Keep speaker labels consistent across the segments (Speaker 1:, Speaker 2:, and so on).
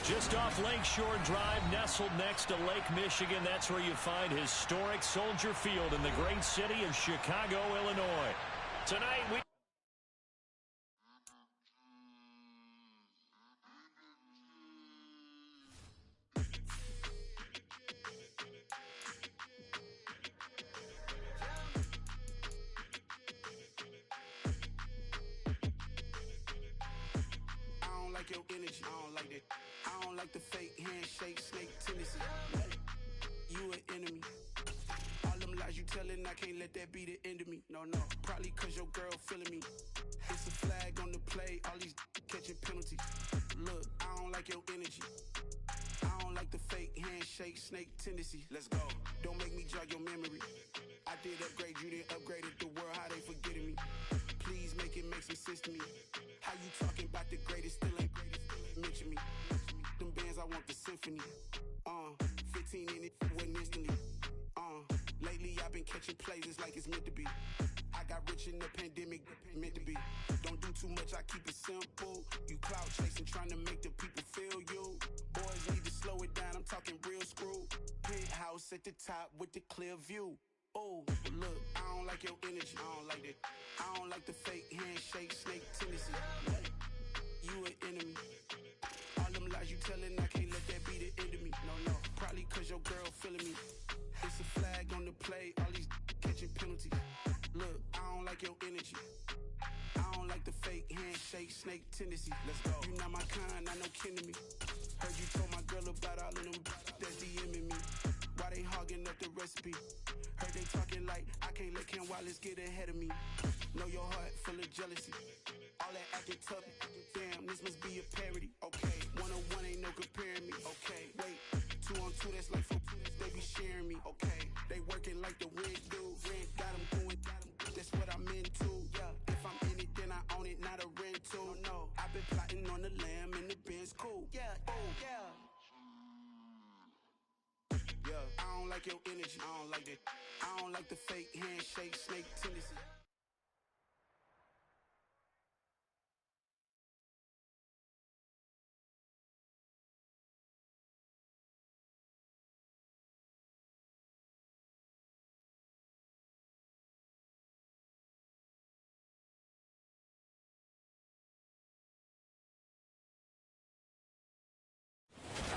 Speaker 1: Just off Lakeshore Drive, nestled next to Lake Michigan. That's where you find historic Soldier Field in the great city of Chicago, Illinois. Tonight, we...
Speaker 2: Your energy, I don't like that. I don't like the fake handshake, snake tendency. You an enemy. All them lies you telling, I can't let that be the end of me. No, probably cause your girl feeling me. It's a flag on the play, all these catching penalties. Look, I don't like your energy. I don't like the fake handshake, snake tendency. Let's go. Don't make me jog your memory. I did upgrade, you didn't upgrade it. The world, how they forgetting me. Please make it make some sense to me. How you talking about the greatest, still ain't mention me. Them bands, I want the symphony. 15 in it, wasn't instantly. Lately I've been catching plays, it's like it's meant to be. I got rich in the pandemic, meant to be. Don't do too much, I keep it simple. You clout chasing, trying to make the people feel you. Boys need to slow it down, I'm talking real screw. Penthouse at the top with the clear view. Oh, look, I don't like your energy, I don't like that. I don't like the fake handshake, snake tendency. You an enemy. All them lies you telling, I can't let that be the end of me. No, probably cause your girl feeling me. It's a flag on the play, all these catching penalties. Look, I don't like your energy. I don't like the fake handshake, snake tendency. Let's go. You not my kind, I know kin to me. Heard you told my girl about all of them that's DMing me. Why they hogging up the recipe? Heard they talking like I can't let Ken Wallace get ahead of me. Know your heart full of jealousy. All that acting tough, damn, this must be a parody. Okay, 101 ain't no comparing me. Okay, wait, 2 on 2, that's like 4, they be sharing me. Okay, they working like the wind do. Rent got them going, that's what I'm into. Yeah, if I'm in it, then I own it, not a rental. No, I've been plotting on the lamb and the Benz cool. Yeah, oh, yeah. Yeah, I don't like your energy, I don't like that. I don't like the fake handshake, snake tendency.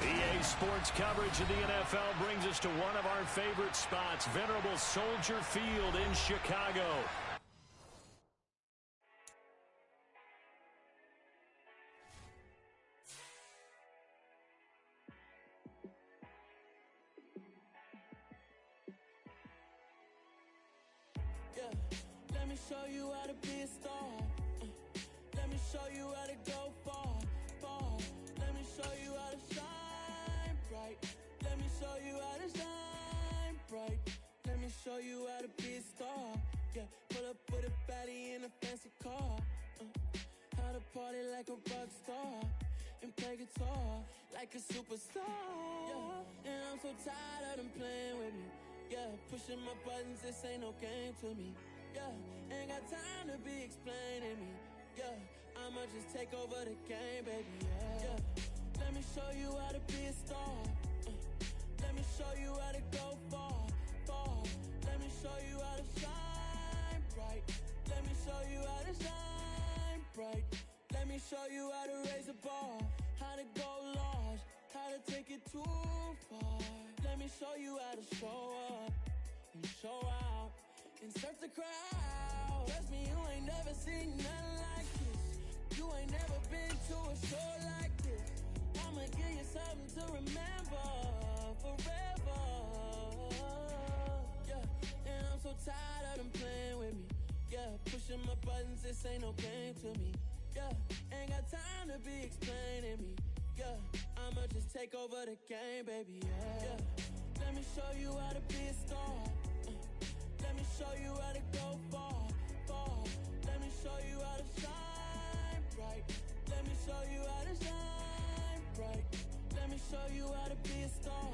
Speaker 1: EA Sports coverage of the NFL brings us to one of our favorite spots, venerable Soldier Field in Chicago.
Speaker 3: Yeah, let me show you how to be a star. Let me show you how to go far, far. Let me show you how to shine bright. Let me show you how to shine bright. Let me show you how to be a star. Yeah, pull up with a baddie in a fancy car. How to party like a rock star and play guitar like a superstar. Yeah, and I'm so tired of them playing with me. Yeah, pushing my buttons, this ain't no game to me. Yeah, ain't got time to be explaining me. Yeah, I'ma just take over the game, baby. Yeah, let me show you how to be a star. Let me show you how to go far, far. Let me show you how to shine bright. Let me show you how to shine bright. Let me show you how to raise the bar, how to go large, how to take it too far. Let me show you how to show up and show out and surf the crowd. Trust me, you ain't never seen nothing like this. You ain't never been to a show like this. I'ma give you something to remember forever. Yeah, and I'm so tired of them playing with me. Yeah, pushing my buttons, this ain't no game to me. Yeah, ain't got time to be explaining me. Yeah, I'ma just take over the game, baby. Yeah, let me show you how to be a star. Let me show you how to go far. show you how to be a star.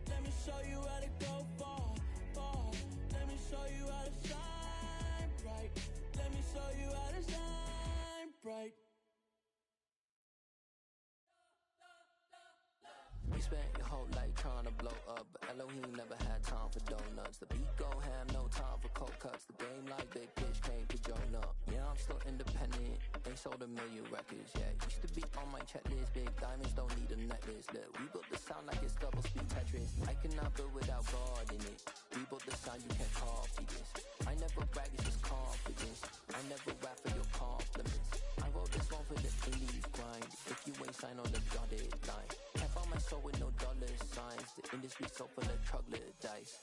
Speaker 3: Let me show you how to go far, far. Let me show you how to shine bright. Let me show you how to shine bright.
Speaker 4: You spent your whole life trying to blow up, but Elohim never had time for donuts. The beat go ham, no time for cold cuts. The game like Big Fish came to join up. Yeah, I'm still independent, ain't sold a million records yet. Used to be on my checklist, big diamonds don't need a necklace. Look, we built the sound like it's double speed Tetris. I cannot build without God in it. We built the sound, you can't copy this. I never brag, it's just confidence. I never rap for your compliments. I wrote this one for the indies grind. If you ain't signed on the dotted line, can't find my soul with no dollar signs. The industry so full of troglodytes.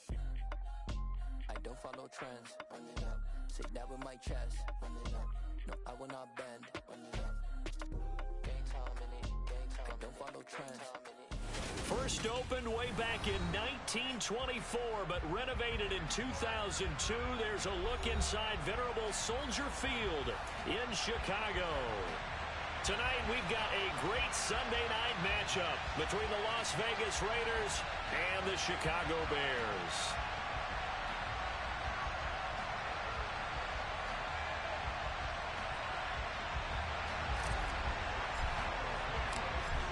Speaker 4: I don't follow trends. Run it up. Say that with my chest. Run it up. No, I will not bend. Run it up. Gang time in it. Gang time. I don't follow trends.
Speaker 1: First opened way back in 1924, but renovated in 2002. There's a look inside venerable Soldier Field in Chicago. Tonight, we've got a great Sunday night matchup between the Las Vegas Raiders and the Chicago Bears.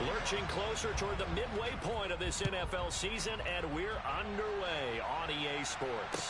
Speaker 1: Lurching closer toward the midway point of this NFL season, and we're underway on EA Sports.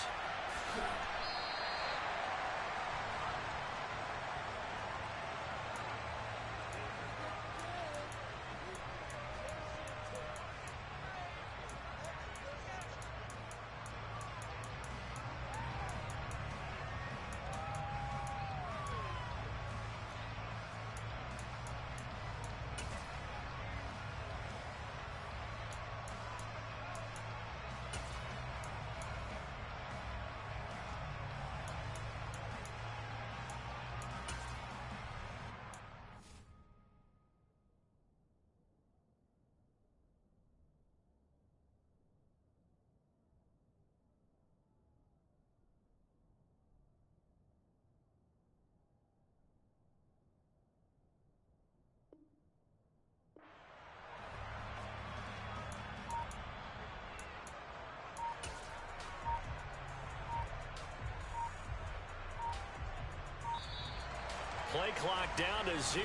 Speaker 1: Play clock down to 0,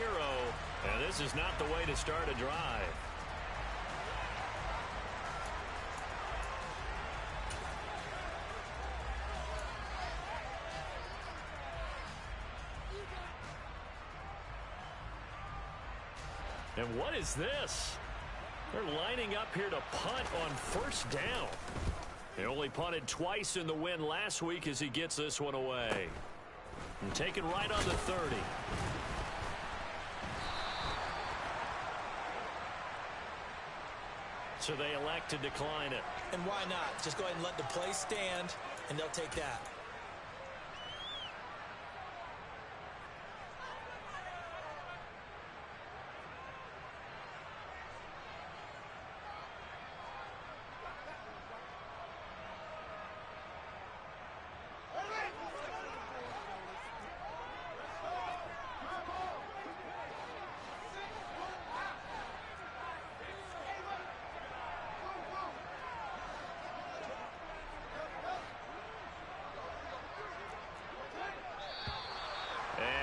Speaker 1: and this is not the way to start a drive. And what is this? They're lining up here to punt on first down. They only punted twice in the win last week as he gets this one away. And taken right on the 30. So they elect to decline it.
Speaker 5: And why not? Just go ahead and let the play stand, and they'll take that.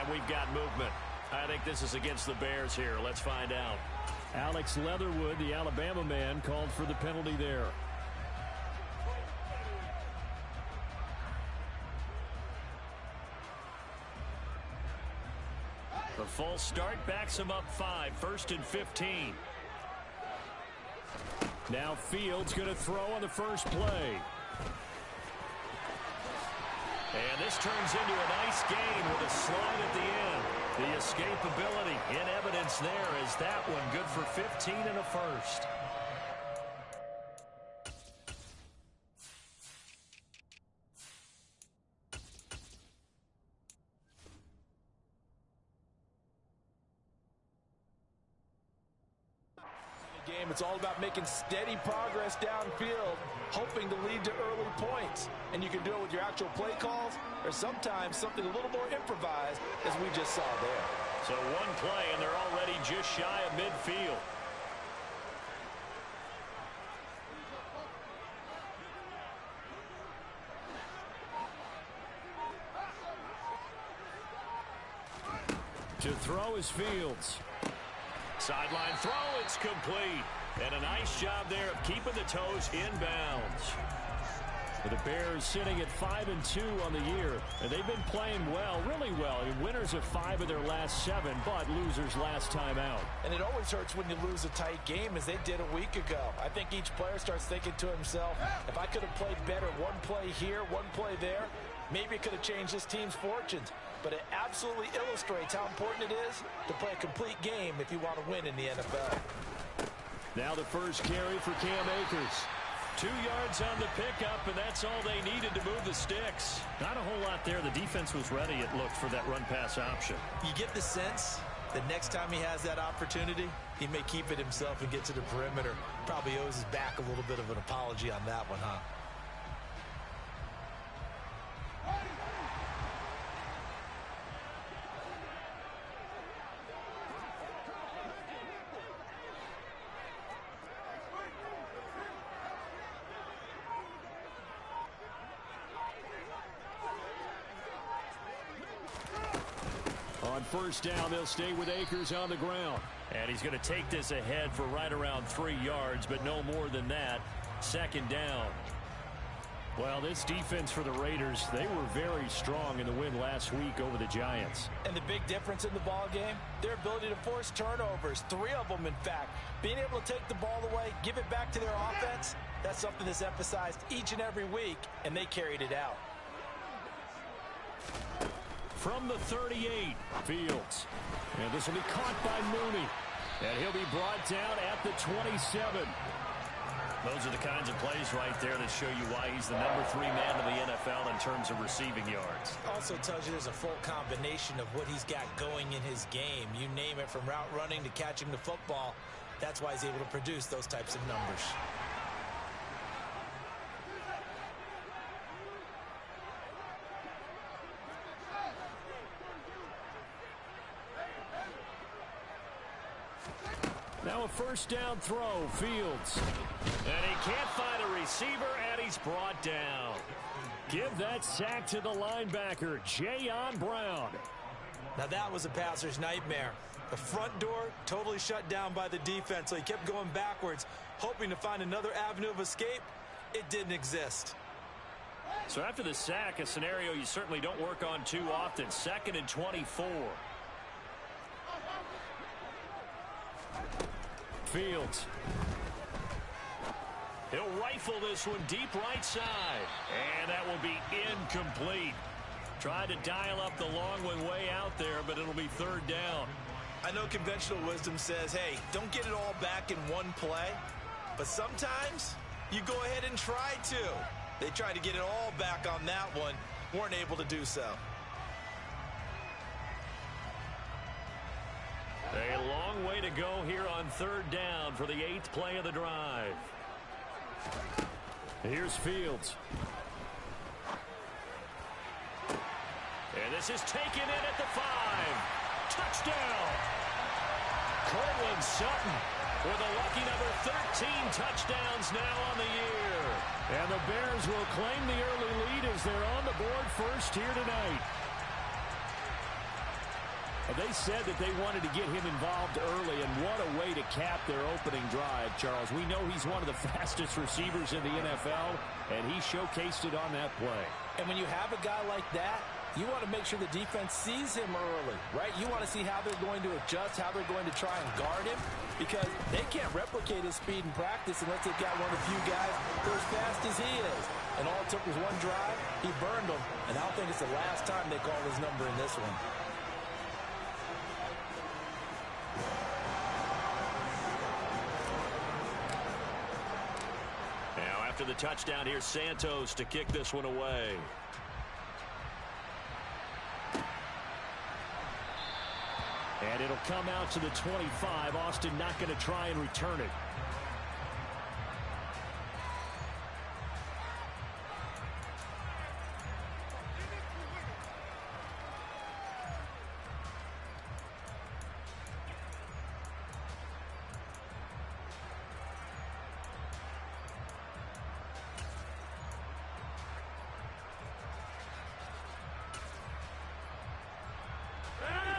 Speaker 1: We've got movement. I think this is against the Bears here. Let's find out. Alex Leatherwood, the Alabama man, called for the penalty there. The false start backs him up 5, 1st and 15. Now Fields going to throw on the first play. And this turns into a nice gain with a slide at the end. The escapability in evidence there as that one good for 15 and a first.
Speaker 5: It's all about making steady progress downfield, hoping to lead to early points. And you can do it with your actual play calls or sometimes something a little more improvised, as we just saw there.
Speaker 1: So one play, and they're already just shy of midfield. To throw is Fields. Sideline throw, it's complete. And a nice job there of keeping the toes inbounds. The Bears sitting at 5-2 on the year, and they've been playing well, really well. Winners of 5 of their last 7, but losers last time out.
Speaker 5: And it always hurts when you lose a tight game, as they did a week ago. I think each player starts thinking to himself, if I could have played better one play here, one play there, maybe it could have changed this team's fortunes. But it absolutely illustrates how important it is to play a complete game if you want to win in the NFL.
Speaker 1: Now the first carry for Cam Akers. 2 yards on the pickup, and that's all they needed to move the sticks. Not a whole lot there. The defense was ready, it looked, for that run-pass option.
Speaker 5: You get the sense that next time he has that opportunity, he may keep it himself and get to the perimeter. Probably owes his back a little bit of an apology on that one, huh?
Speaker 1: On first down, they'll stay with Akers on the ground. And he's going to take this ahead for right around 3 yards, but no more than that. Second down. Well, this defense for the Raiders, they were very strong in the win last week over the Giants.
Speaker 5: And the big difference in the ball game, their ability to force turnovers, 3 of them, in fact. Being able to take the ball away, give it back to their offense, that's something that's emphasized each and every week, and they carried it out.
Speaker 1: From the 38, Fields. And this will be caught by Mooney. And he'll be brought down at the 27. Those are the kinds of plays right there that show you why he's the number 3 man in the NFL in terms of receiving yards.
Speaker 5: Also tells you there's a full combination of what he's got going in his game. You name it, from route running to catching the football. That's why he's able to produce those types of numbers.
Speaker 1: Now a first down throw, Fields. And he can't find a receiver, and he's brought down. Give that sack to the linebacker, Jayon Brown.
Speaker 5: Now that was a passer's nightmare. The front door totally shut down by the defense, so he kept going backwards, hoping to find another avenue of escape. It didn't exist.
Speaker 1: So after the sack, a scenario you certainly don't work on too often. 2nd and 24. Fields. He'll rifle this one deep right side. And that will be incomplete. Tried to dial up the long one way out there, but it'll be 3rd down.
Speaker 5: I know conventional wisdom says, hey, don't get it all back in one play. But sometimes you go ahead and try to. They tried to get it all back on that one. Weren't able to do so.
Speaker 1: A long way to go here on 3rd down for the 8th play of the drive. Here's Fields. And this is taken in at the 5. Touchdown! Cortland Sutton with a lucky number 13 touchdowns now on the year. And the Bears will claim the early lead as they're on the board first here tonight. They said that they wanted to get him involved early, and what a way to cap their opening drive, Charles. We know he's one of the fastest receivers in the NFL, and he showcased it on that play.
Speaker 5: And when you have a guy like that, you want to make sure the defense sees him early, right? You want to see how they're going to adjust, how they're going to try and guard him, because they can't replicate his speed in practice unless they've got one of the few guys who are as fast as he is. And all it took was one drive. He burned them, and I don't think it's the last time they call his number in this one.
Speaker 1: Now after the touchdown, here's Santos to kick this one away. And it'll come out to the 25. Austin not going to try and return it.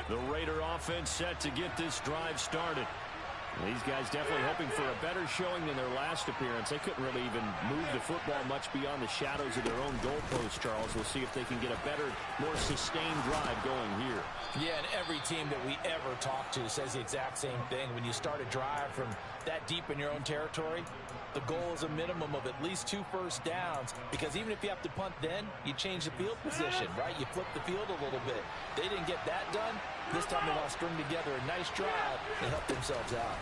Speaker 1: The Raider offense set to get this drive started. These guys definitely hoping for a better showing than their last appearance. They couldn't really even move the football much beyond the shadows of their own goalpost, Charles. We'll see if they can get a better, more sustained drive going here.
Speaker 5: Yeah, and every team that we ever talk to says the exact same thing. When you start a drive from that deep in your own territory, the goal is a minimum of at least 2 first downs, because even if you have to punt then, you change the field position, right? You flip the field a little bit. They didn't get that done. This time they want to string together a nice drive and help themselves out.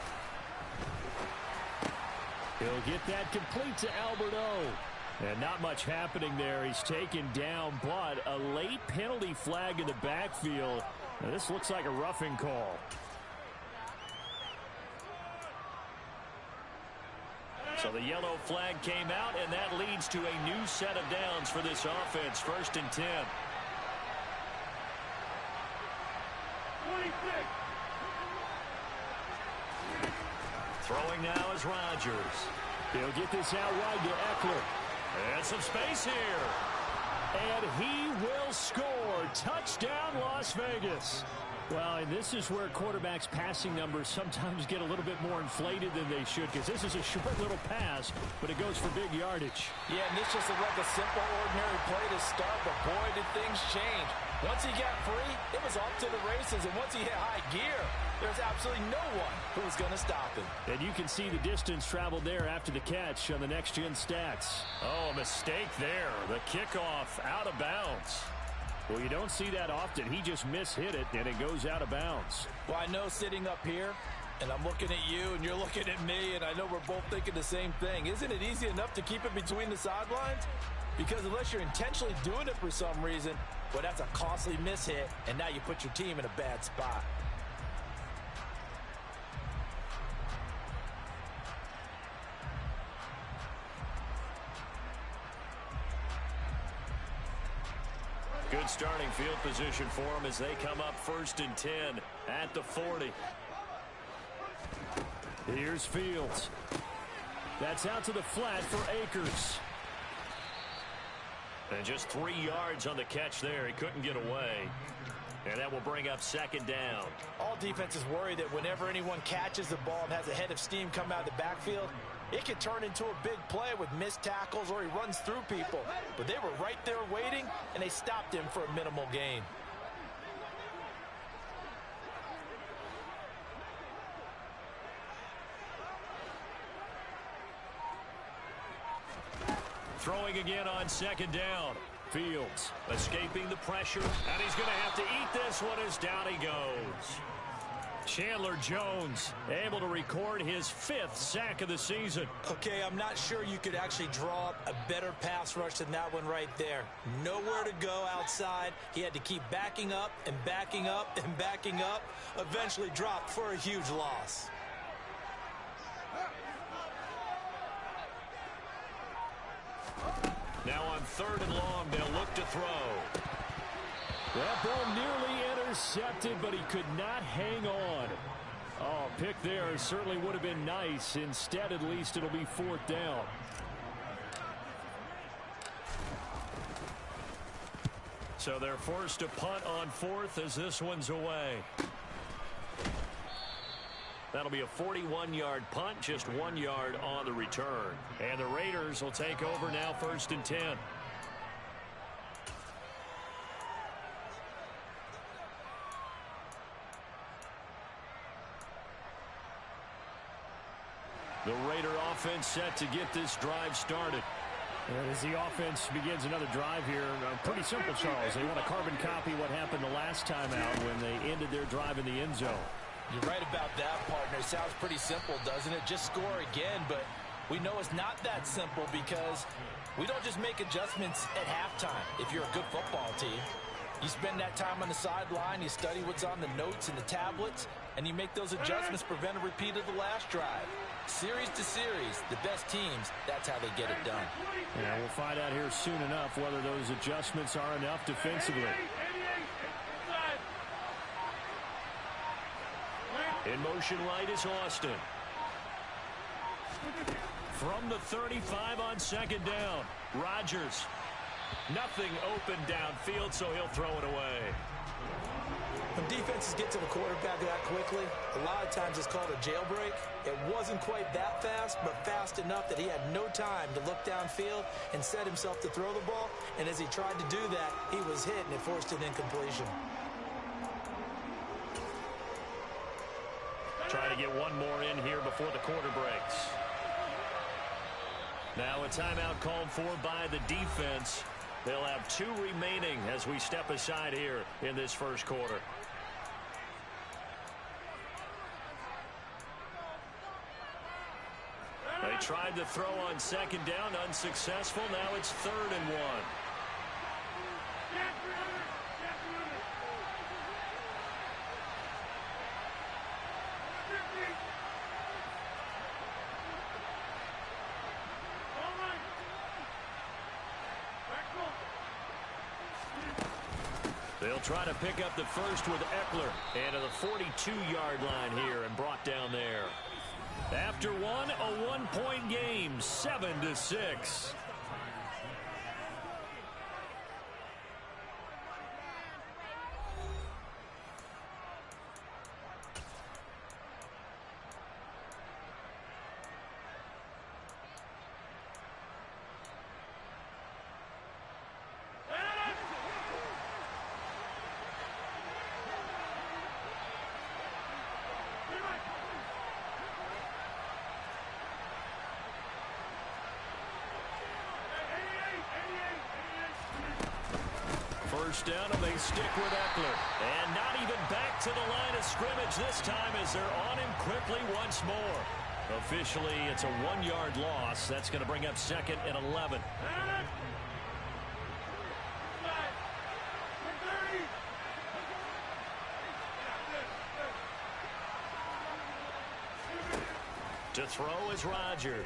Speaker 1: He'll get that complete to Alberto. And not much happening there. He's taken down, but a late penalty flag in the backfield. Now, this looks like a roughing call. So the yellow flag came out, and that leads to a new set of downs for this offense. 1st and 10. Throwing now is Rodgers. He'll get this out wide to Eckler. And some space here. And he will score. Touchdown, Las Vegas. Well, and this is where quarterbacks' passing numbers sometimes get a little bit more inflated than they should, because this is a short little pass, but it goes for big yardage.
Speaker 5: Yeah, and this just looked like a simple, ordinary play to start, but boy, did things change. Once he got free, it was off to the races, and once he hit high gear, there's absolutely no one who was going to stop him.
Speaker 1: And you can see the distance traveled there after the catch on the next-gen stats. Oh, a mistake there. The kickoff out of bounds. Well, you don't see that often. He just mishit it, and it goes out of bounds.
Speaker 5: Well, I know sitting up here, and I'm looking at you, and you're looking at me, and I know we're both thinking the same thing. Isn't it easy enough to keep it between the sidelines? Because unless you're intentionally doing it for some reason, well, that's a costly mishit, and now you put your team in a bad spot.
Speaker 1: Good starting field position for them as they come up 1st and 10 at the 40. Here's Fields. That's out to the flat for Akers. And just 3 yards on the catch there. He couldn't get away. And that will bring up 2nd down.
Speaker 5: All defenses worry that whenever anyone catches the ball and has a head of steam come out of the backfield, it can turn into a big play with missed tackles or he runs through people. But they were right there waiting, and they stopped him for a minimal gain.
Speaker 1: Throwing again on 2nd down. Fields escaping the pressure, and he's going to have to eat this one as down he goes. Chandler Jones able to record his 5th sack of the season.
Speaker 5: Okay, I'm not sure you could actually draw up a better pass rush than that one right there. Nowhere to go outside. He had to keep backing up and backing up and backing up. Eventually dropped for a huge loss.
Speaker 1: Now on 3rd and long, they'll look to throw. That ball nearly intercepted, but he could not hang on. Oh, pick there certainly would have been nice. Instead, at least, it'll be 4th down. So they're forced to punt on 4th as this one's away. That'll be a 41-yard punt, just 1 yard on the return. And the Raiders will take over now 1st and 10. The Raider offense set to get this drive started. And as the offense begins another drive here, pretty simple, Charles. They want to carbon copy what happened the last time out when they ended their drive in the end zone.
Speaker 5: You're right about that, partner. Sounds pretty simple, doesn't it? Just score again, but we know it's not that simple because we don't just make adjustments at halftime if you're a good football team. You spend that time on the sideline, you study what's on the notes and the tablets, and you make those adjustments to prevent a repeat of the last drive. Series to series, the best teams, that's how they get it done.
Speaker 1: Yeah, we'll find out here soon enough whether those adjustments are enough defensively. In motion right is Austin. From the 35 on 2nd down. Rodgers Nothing open downfield, so he'll throw it away.
Speaker 5: When defenses get to the quarterback that quickly, a lot of times it's called a jailbreak. It wasn't quite that fast, but fast enough that he had no time to look downfield and set himself to throw the ball. And as he tried to do that, he was hit, and it forced an incompletion.
Speaker 1: Trying to get one more in here before the quarter breaks. Now a timeout called for by the defense. They'll have 2 remaining as we step aside here in this first quarter. They tried to throw on second down, unsuccessful. Now it's 3rd and 1. They'll try to pick up the first with Eckler. And to the 42-yard line here and brought down there. After one, a 1-point game, 7-6. First down, and they stick with Eckler. And not even back to the line of scrimmage this time as they're on him quickly once more. Officially, it's a 1-yard loss. That's going to bring up 2nd and 11. To throw is Rodgers.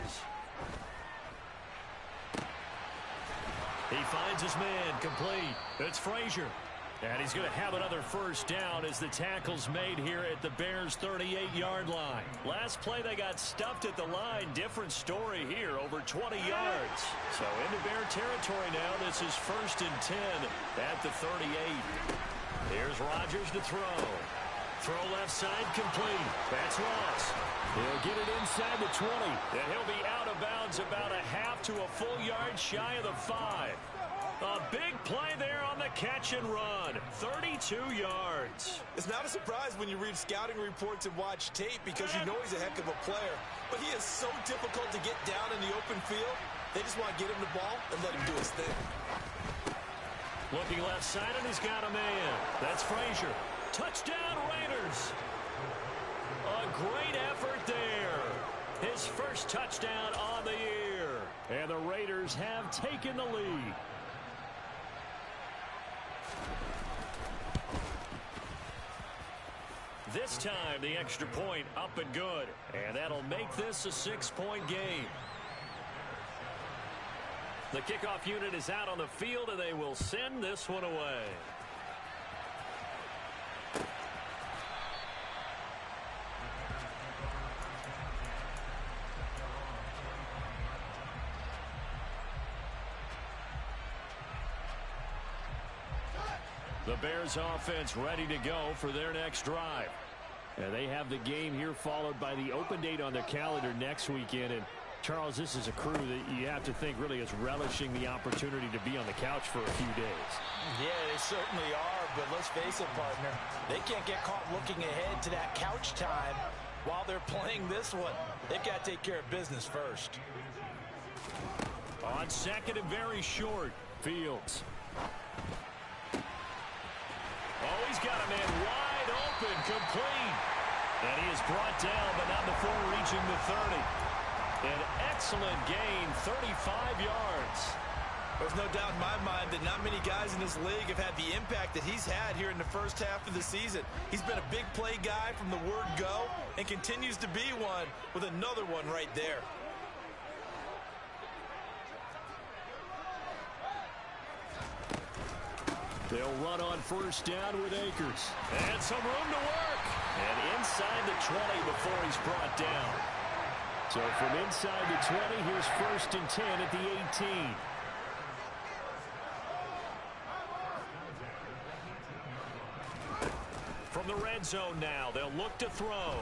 Speaker 1: He finds his man, complete. It's Frazier. And he's going to have another first down as the tackle's made here at the Bears' 38-yard line. Last play, they got stuffed at the line. Different story here, over 20 yards. So into Bear territory now. This is 1st and 10 at the 38. Here's Rodgers to throw. Throw left side, complete. That's Ross. He'll get it inside the 20. And he'll be out of bounds about a half to a full yard shy of the 5. A big play there on the catch and run. 32 yards.
Speaker 5: It's not a surprise when you read scouting reports and watch tape because you know he's a heck of a player. But he is so difficult to get down in the open field. They just want to get him the ball and let him do his thing.
Speaker 1: Looking left side, and he's got a man. That's Frazier. Touchdown, Raiders. A great effort there. His first touchdown on the year. And the Raiders have taken the lead. This time, the extra point up and good. And that'll make this a 6-point game. The kickoff unit is out on the field, and they will send this one away. The Bears offense ready to go for their next drive. And they have the game here followed by the open date on their calendar next weekend. And Charles, this is a crew that you have to think really is relishing the opportunity to be on the couch for a few days.
Speaker 5: Yeah, they certainly are, but let's face it, partner. They can't get caught looking ahead to that couch time while they're playing this one. They've got to take care of business first.
Speaker 1: On second and very short, Fields. Oh, he's got a man wide open, complete. And he is brought down, but not before reaching the 30. An excellent gain, 35 yards.
Speaker 5: There's no doubt in my mind that not many guys in this league have had the impact that he's had here in the first half of the season. He's been a big play guy from the word go and continues to be one with another one right there.
Speaker 1: They'll run on first down with Akers. And some room to work. And inside the 20 before he's brought down. So from inside the 20, here's 1st and 10 at the 18. From the red zone now, they'll look to throw.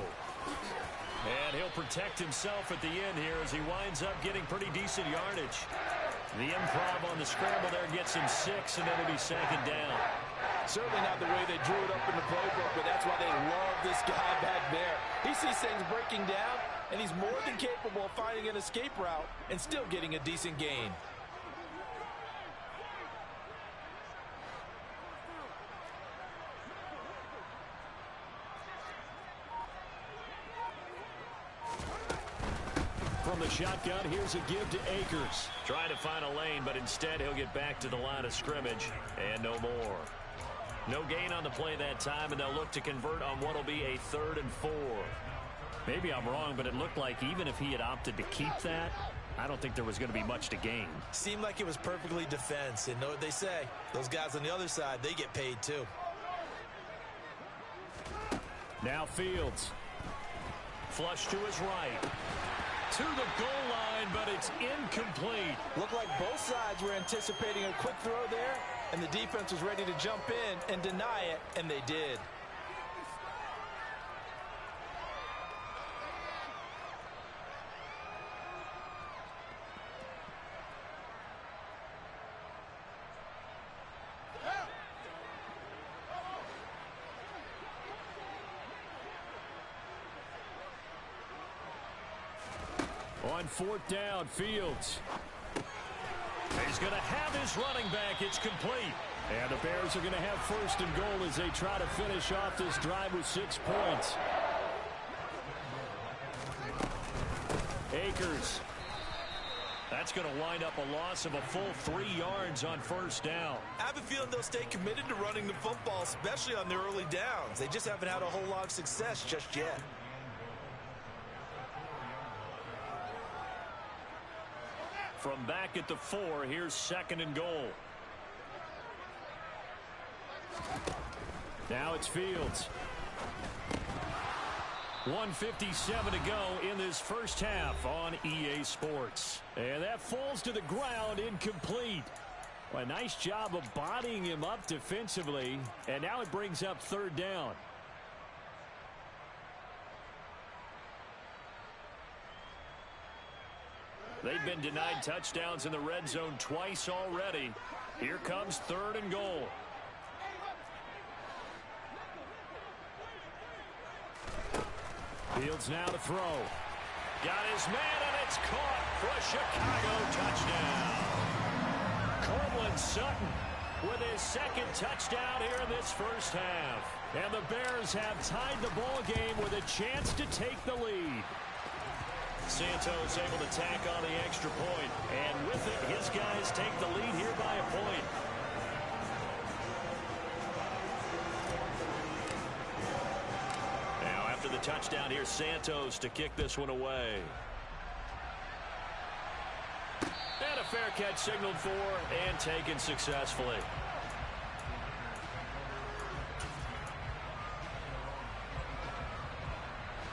Speaker 1: And he'll protect himself at the end here as he winds up getting pretty decent yardage. The improv on the scramble there gets him 6, and it'll be second down.
Speaker 5: Certainly not the way they drew it up in the playbook, but that's why they love this guy back there. He sees things breaking down, and he's more than capable of finding an escape route and still getting a decent gain.
Speaker 1: From the shotgun, here's a give to Akers. Trying to find a lane, but instead he'll get back to the line of scrimmage, and no more. No gain on the play that time, and they'll look to convert on what will be a 3rd and 4. Maybe I'm wrong, but it looked like even if he had opted to keep that, I don't think there was going to be much to gain.
Speaker 5: Seemed like it was perfectly defense, and know what they say. Those guys on the other side, they get paid too.
Speaker 1: Now Fields. Flush to his right. To the goal line, but it's incomplete.
Speaker 5: Looked like both sides were anticipating a quick throw there, and the defense was ready to jump in and deny it, and they did.
Speaker 1: On 4th down, Fields. He's going to have his running back. It's complete. And the Bears are going to have 1st and goal as they try to finish off this drive with 6 points. Akers. That's going to wind up a loss of a full 3 yards on 1st down.
Speaker 5: I have a feeling they'll stay committed to running the football, especially on their early downs. They just haven't had a whole lot of success just yet.
Speaker 1: From back at the 4, here's 2nd and goal. Now it's Fields. 1:57 to go in this first half on EA Sports. And that falls to the ground, incomplete. Well, a nice job of bodying him up defensively. And now it brings up 3rd down. They've been denied touchdowns in the red zone twice already. Here comes 3rd and goal. Fields now to throw. Got his man, and it's caught for a Chicago touchdown. Courtland Sutton with his 2nd touchdown here in this first half. And the Bears have tied the ball game with a chance to take the lead. Santos able to tack on the extra point, and with it, his guys take the lead here by a point. Now after the touchdown, here's Santos to kick this one away. And a fair catch signaled for and taken successfully.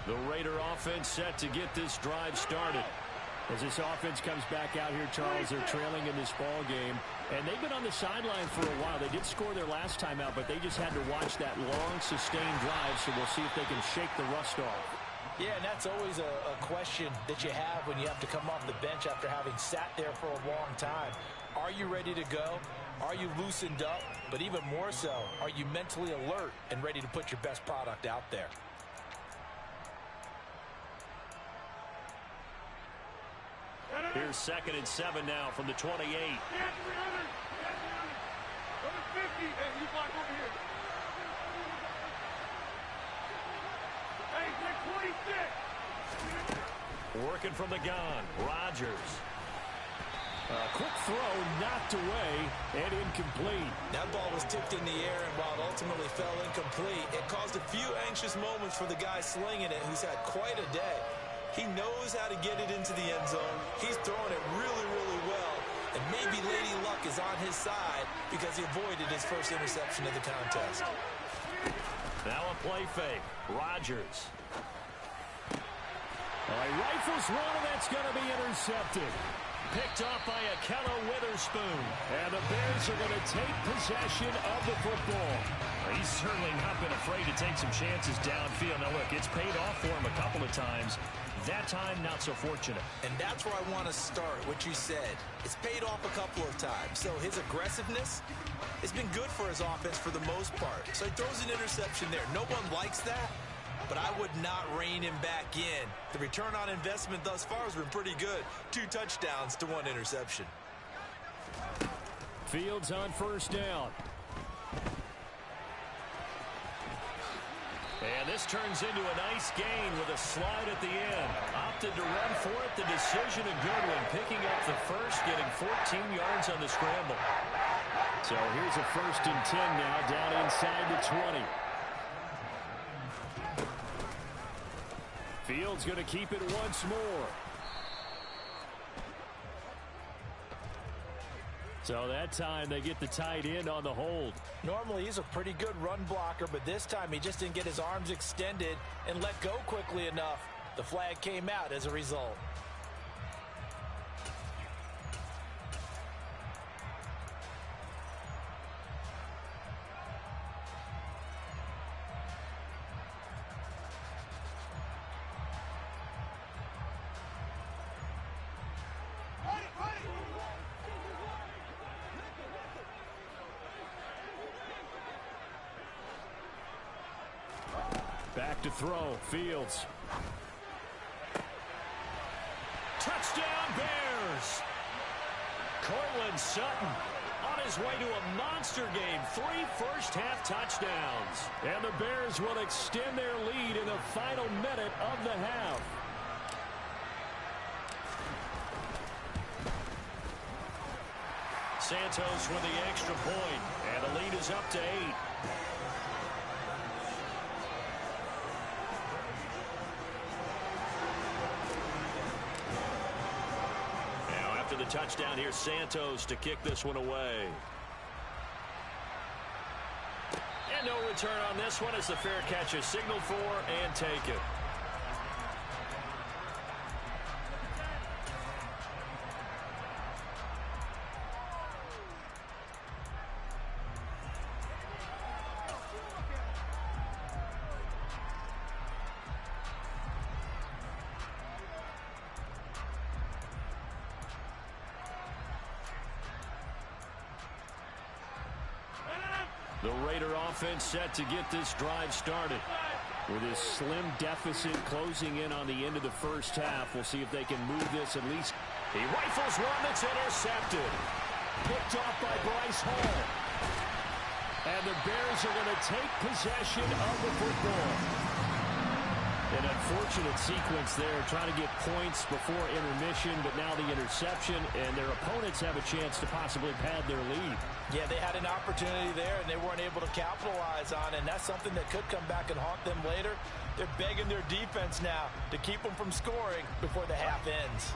Speaker 1: The Raider offense set to get this drive started. As this offense comes back out here, Charles, they're trailing in this ball game. And they've been on the sideline for a while. They did score their last time out, but they just had to watch that long, sustained drive, so we'll see if they can shake the rust off.
Speaker 5: Yeah, and that's always a question that you have when you have to come off the bench after having sat there for a long time. Are you ready to go? Are you loosened up? But even more so, are you mentally alert and ready to put your best product out there?
Speaker 1: Here's 2nd and 7 now from the 28. Working from the gun, Rodgers. A quick throw knocked away and incomplete.
Speaker 5: That ball was tipped in the air, and while it ultimately fell incomplete, it caused a few anxious moments for the guy slinging it, who's had quite a day. He knows how to get it into the end zone. He's throwing it really, really well. And maybe Lady Luck is on his side because he avoided his first interception of the contest.
Speaker 1: Now a play fake. Rodgers. He rifles one, and that's going to be intercepted. picked off by Akello Witherspoon. And the Bears are going to take possession of the football. He's certainly not been afraid to take some chances downfield. Now, look, it's paid off for him a couple of times. That time, not so fortunate.
Speaker 5: And that's where I want to start, what you said. It's paid off a couple of times. So his aggressiveness has been good for his offense for the most part. So he throws an interception there. No one likes that, but I would not rein him back in. The return on investment thus far has been pretty good. 2 touchdowns to 1 interception.
Speaker 1: Fields on first down. And this turns into a nice gain with a slide at the end. Opted to run for it. The decision a good one. Picking up the first, getting 14 yards on the scramble. So here's a 1st and 10 now down inside the 20. Fields going to keep it once more. So that time they get the tight end on the hold.
Speaker 5: Normally he's a pretty good run blocker, but this time he just didn't get his arms extended and let go quickly enough. The flag came out as a result.
Speaker 1: Back to throw. Fields. Touchdown Bears! Cortland Sutton on his way to a monster game. 3 first-half touchdowns. And the Bears will extend their lead in the final minute of the half. Santos with the extra point. And the lead is up to 8. After the touchdown, here's Santos to kick this one away. And no return on this one as the fair catch is signaled for and taken. The Raider offense set to get this drive started. With this slim deficit closing in on the end of the first half, we'll see if they can move this at least. He rifles one that's intercepted. Picked off by Bryce Hall. And the Bears are going to take possession of the football. An unfortunate sequence there, trying to get points before intermission, but now the interception, and their opponents have a chance to possibly pad their lead.
Speaker 5: Yeah, they had an opportunity there, and they weren't able to capitalize on it, and that's something that could come back and haunt them later. They're begging their defense now to keep them from scoring before the half ends.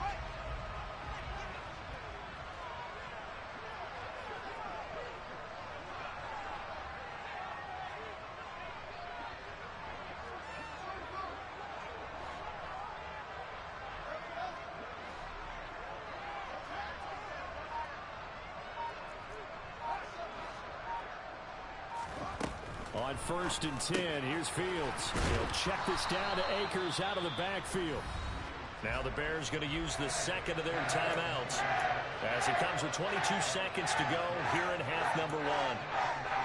Speaker 1: On 1st and 10, here's Fields. He'll check this down to Akers out of the backfield. Now the Bears going to use the second of their timeouts as it comes with 22 seconds to go here in half number 1.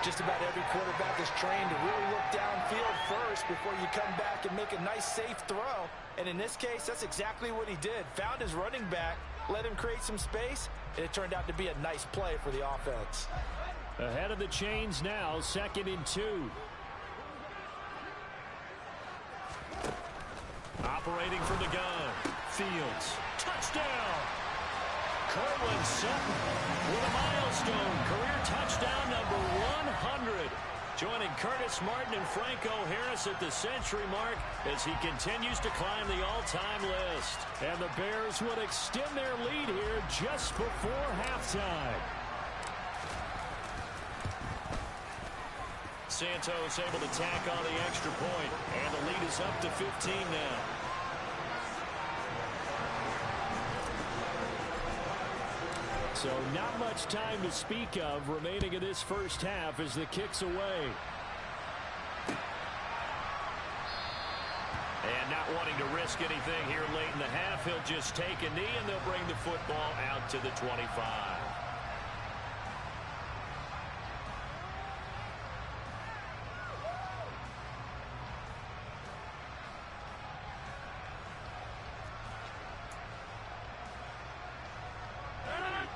Speaker 5: Just about every quarterback is trained to really look downfield first before you come back and make a nice, safe throw. And in this case, that's exactly what he did. Found his running back, let him create some space, and it turned out to be a nice play for the offense.
Speaker 1: Ahead of the chains now, 2nd and 2. Operating from the gun. Fields. Touchdown! Cortland Sutton with a milestone. Career touchdown number 100. Joining Curtis Martin and Franco Harris at the century mark as he continues to climb the all-time list. And the Bears would extend their lead here just before halftime. Santos able to tack on the extra point, and the lead is up to 15 now. So not much time to speak of remaining in this first half as the kick's away. And not wanting to risk anything here late in the half, he'll just take a knee and they'll bring the football out to the 25.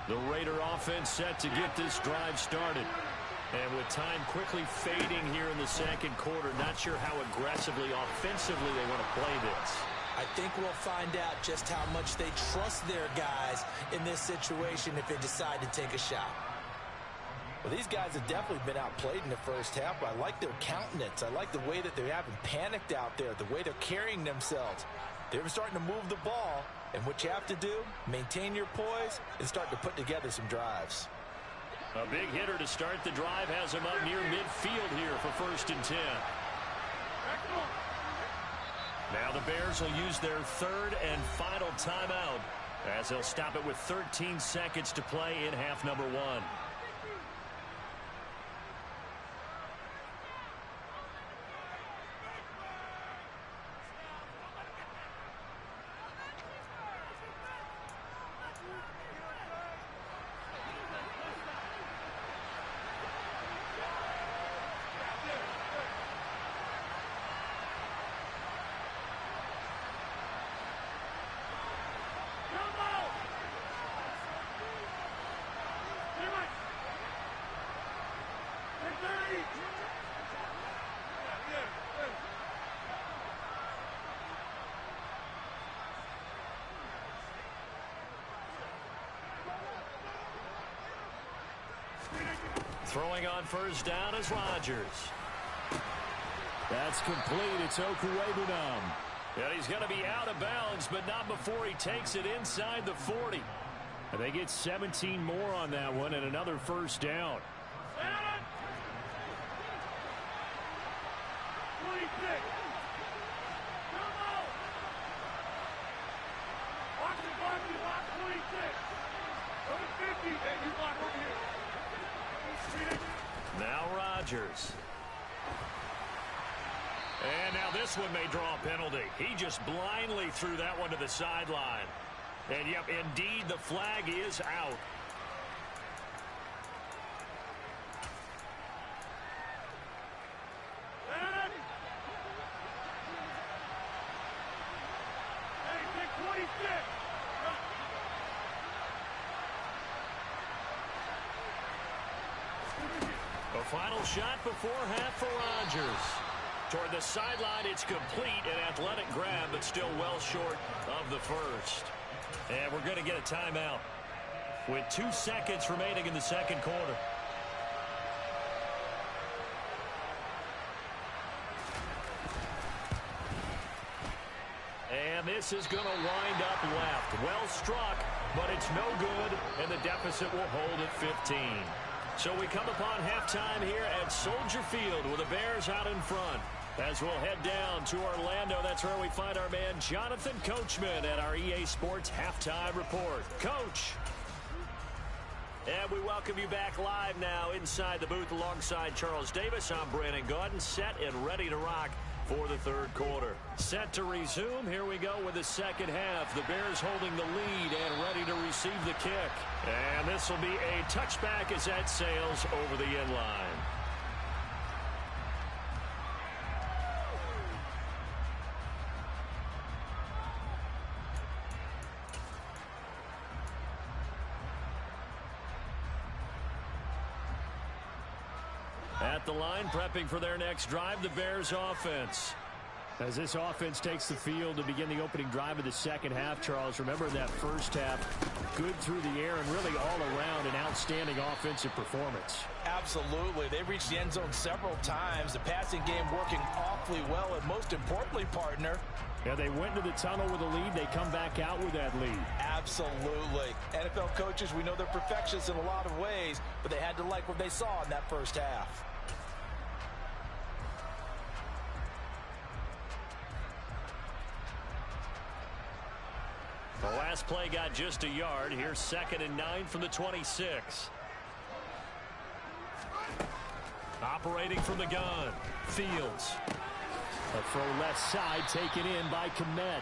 Speaker 1: The Raider offense set to get this drive started. And with time quickly fading here in the second quarter, not sure how aggressively, offensively they want to play this.
Speaker 5: I think we'll find out just how much they trust their guys in this situation if they decide to take a shot. Well, these guys have definitely been outplayed in the first half, but I like their countenance. I like the way that they haven't panicked out there, the way they're carrying themselves. They're starting to move the ball, and what you have to do, maintain your poise and start to put together some drives.
Speaker 1: A big hitter to start the drive has him up near midfield here for 1st and 10. Now the Bears will use their 3rd and final timeout as they'll stop it with 13 seconds to play in half number 1. Throwing on 1st down is Rodgers. That's complete. It's Okuwebunam. And he's going to be out of bounds, but not before he takes it inside the 40. And they get 17 more on that one and another 1st down. Now Rodgers. And now this one may draw a penalty. He just blindly threw that one to the sideline. And, yep, indeed, the flag is out. A final shot before half for Rodgers. Toward the sideline, it's complete, an athletic grab, but still well short of the first. And we're going to get a timeout with 2 seconds remaining in the second quarter. And this is going to wind up left. Well struck, but it's no good, and the deficit will hold at 15. So we come upon halftime here at Soldier Field with the Bears out in front. As we'll head down to Orlando, that's where we find our man Jonathan Coachman at our EA Sports Halftime Report. Coach. And we welcome you back live now inside the booth alongside Charles Davis. I'm Brandon Gaudin, set and ready to rock for the third quarter. Set to resume. Here we go with the second half. The Bears holding the lead and ready to receive the kick. And this will be a touchback as that sails over the end line. At the line, prepping for their next drive, the Bears offense. As this offense takes the field to begin the opening drive of the second half, Charles, remember that first half, good through the air and really all around an outstanding offensive performance.
Speaker 5: Absolutely. They reached the end zone several times. The passing game working awfully well, and most importantly, partner.
Speaker 1: Yeah, they went into the tunnel with a lead. They come back out with that lead.
Speaker 5: Absolutely. NFL coaches, we know they're perfectionists in a lot of ways, but they had to like what they saw in that first half.
Speaker 1: The last play got just a yard. Here's 2nd and 9 from the 26. Operating from the gun. Fields. A throw left side taken in by Kmet.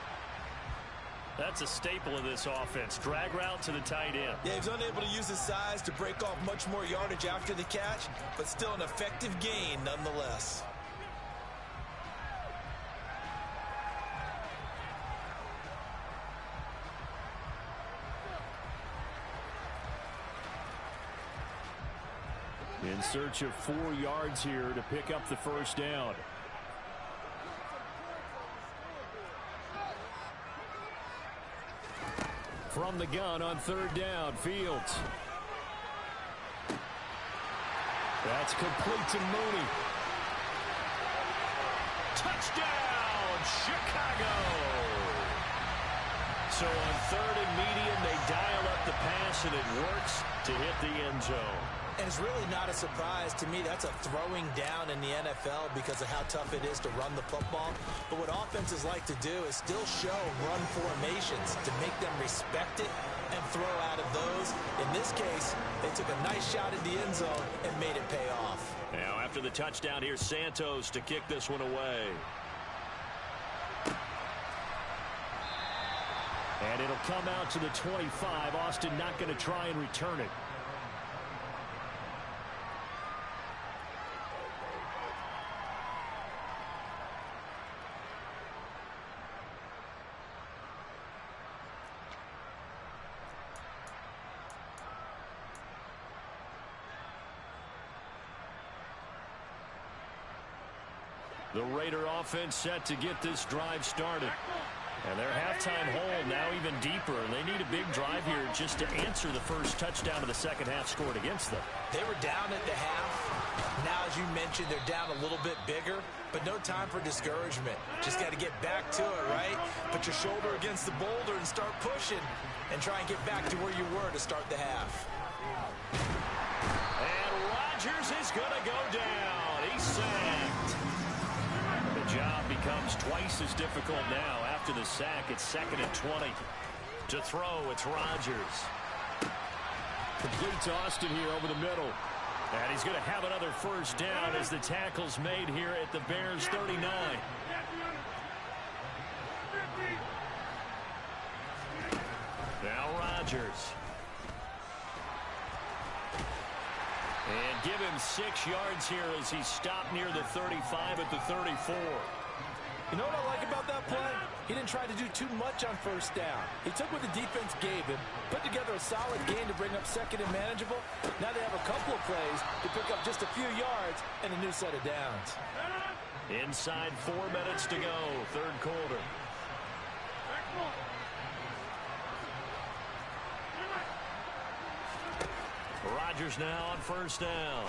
Speaker 1: That's a staple of this offense. Drag route to the tight end.
Speaker 5: Yeah, he's unable to use his size to break off much more yardage after the catch, but still an effective gain nonetheless.
Speaker 1: In search of 4 yards here to pick up the first down. From the gun on 3rd down, Fields. That's complete to Mooney. Touchdown, Chicago! So on 3rd and medium, they dial up the pass, and it works to hit the end zone.
Speaker 5: And it's really not a surprise to me. That's a throwing down in the NFL because of how tough it is to run the football. But what offenses like to do is still show run formations to make them respect it and throw out of those. In this case, they took a nice shot at the end zone and made it pay off.
Speaker 1: Now after the touchdown, here's Santos to kick this one away. And it'll come out to the 25. Austin not going to try and return it. The Raider offense set to get this drive started. And their halftime hole now even deeper. And they need a big drive here just to answer the first touchdown of the second half scored against them.
Speaker 5: They were down at the half. Now, as you mentioned, they're down a little bit bigger, but no time for discouragement. Just got to get back to it, right? Put your shoulder against the boulder and start pushing and try and get back to where you were to start the half.
Speaker 1: And Rodgers is going to go down. He's sacked. The job becomes twice as difficult now. After the sack, it's 2nd and 20. To throw, it's Rodgers. Complete to Austin here over the middle. And he's going to have another first down as the tackle's made here at the Bears' 39. Now Rodgers. And give him 6 yards here as he stopped near the 35 at the 34.
Speaker 5: You know what I like about that play? He didn't try to do too much on first down. He took what the defense gave him, put together a solid gain to bring up 2nd and manageable. Now they have a couple of plays to pick up just a few yards and a new set of downs.
Speaker 1: Inside 4 minutes to go, 3rd quarter. Rodgers now on first down.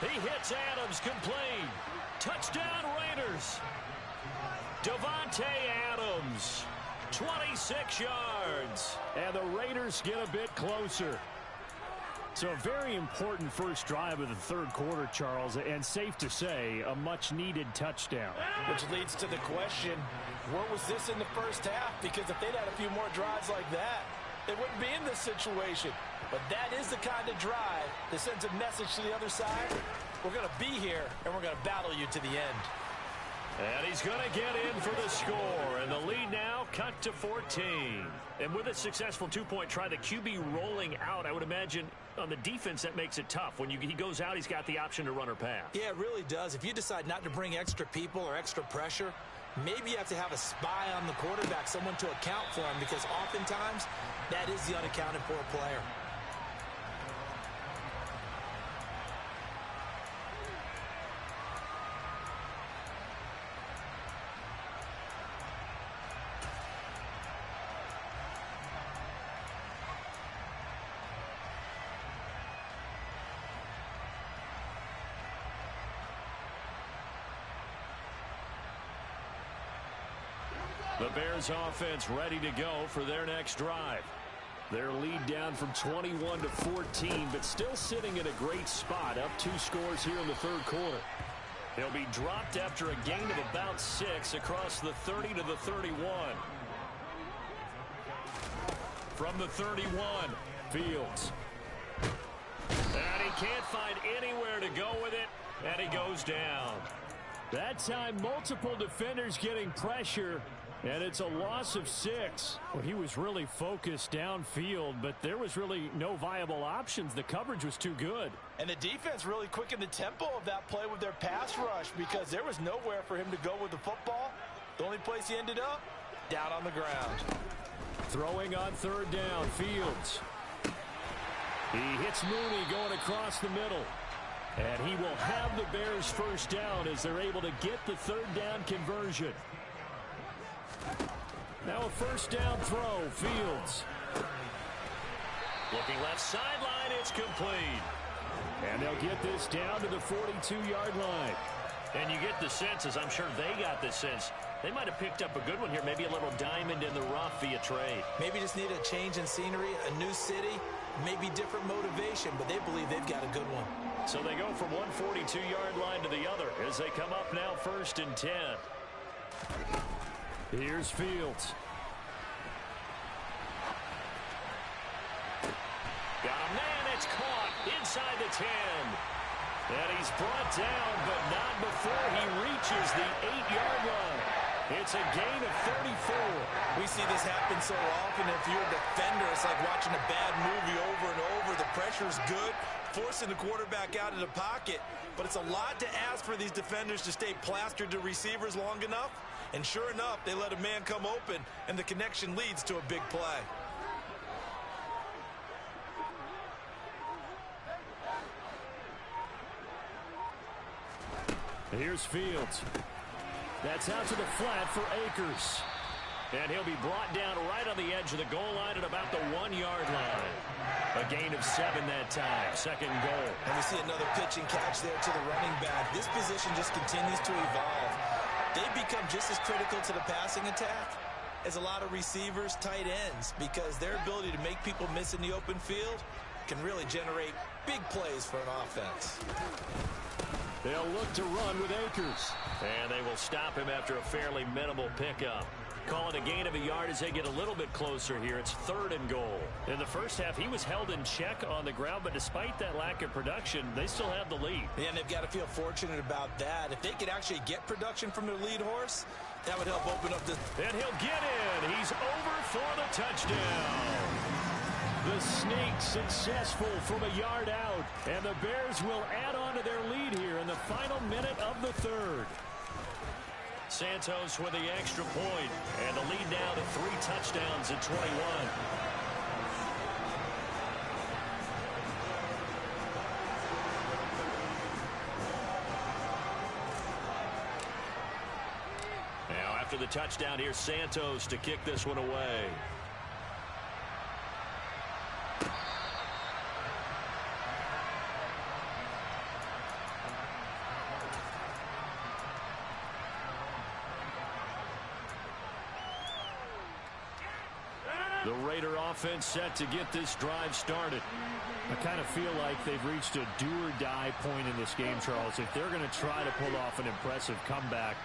Speaker 1: He hits Adams, complete. Touchdown Raiders. Davante Adams, 26 yards. And the Raiders get a bit closer. So a very important first drive of the 3rd quarter, Charles, and safe to say, a much-needed touchdown.
Speaker 5: Which leads to the question, where was this in the first half? Because if they'd had a few more drives like that, they wouldn't be in this situation. But that is the kind of drive that sends a message to the other side. We're going to be here, and we're going to battle you to the end.
Speaker 1: And he's going to get in for the score. And the lead now cut to 14. And with a successful 2-point try, the QB rolling out, I would imagine on the defense that makes it tough. When he goes out, he's got the option to run or pass.
Speaker 5: Yeah, it really does. If you decide not to bring extra people or extra pressure, maybe you have to have a spy on the quarterback, someone to account for him, because oftentimes that is the unaccounted for player.
Speaker 1: The Bears offense ready to go for their next drive. Their lead down from 21 to 14, but still sitting at a great spot, up 2 scores here in the 3rd quarter. They'll be dropped after a gain of about 6 across the 30 to the 31. From the 31, Fields. And he can't find anywhere to go with it, and he goes down. That time, multiple defenders getting pressure, and it's a loss of 6. Well, he was really focused downfield, but there was really no viable options. The coverage was too good.
Speaker 5: And the defense really quickened the tempo of that play with their pass rush because there was nowhere for him to go with the football. The only place he ended up, down on the ground.
Speaker 1: Throwing on 3rd down, Fields. He hits Mooney going across the middle. And he will have the Bears first down as they're able to get the 3rd down conversion. Now a first down throw, Fields. Looking left sideline, it's complete. And they'll get this down to the 42-yard line. And you get the sense, as I'm sure they got the sense, they might have picked up a good one here, maybe a little diamond in the rough via trade.
Speaker 5: Maybe just need a change in scenery, a new city, maybe different motivation, but they believe they've got a good one.
Speaker 1: So they go from one 42-yard line to the other as they come up now 1st and 10. Here's Fields. Got a man, it's caught inside the 10. And he's brought down, but not before he reaches the 8-yard line. It's a gain of 34.
Speaker 5: We see this happen so often. If you're a defender, it's like watching a bad movie over and over. The pressure's good, forcing the quarterback out of the pocket. But it's a lot to ask for these defenders to stay plastered to receivers long enough. And sure enough, they let a man come open, and the connection leads to a big play.
Speaker 1: Here's Fields. That's out to the flat for Akers. And he'll be brought down right on the edge of the goal line at about the 1-yard line. A gain of 7 that time. 2nd and goal.
Speaker 5: And we see another pitch and catch there to the running back. This position just continues to evolve. They become just as critical to the passing attack as a lot of receivers, tight ends, because their ability to make people miss in the open field can really generate big plays for an offense.
Speaker 1: They'll look to run with Akers. And they will stop him after a fairly minimal pickup. Call it a gain of a yard as they get a little bit closer here. It's 3rd and goal. In the first half, he was held in check on the ground, but despite that lack of production, they still have the lead.
Speaker 5: Yeah, and they've got to feel fortunate about that. If they could actually get production from their lead horse, that would help open up the...
Speaker 1: And he'll get in. He's over for the touchdown. The Snake successful from a yard out, and the Bears will add on to their lead here in the final minute of the 3rd. Santos with the extra point, and the lead now to 3 touchdowns at 21. Now after the touchdown, here's Santos to kick this one away. The Raider offense set to get this drive started. I kind of feel like they've reached a do-or-die point in this game, Charles. If they're going to try to pull off an impressive comeback,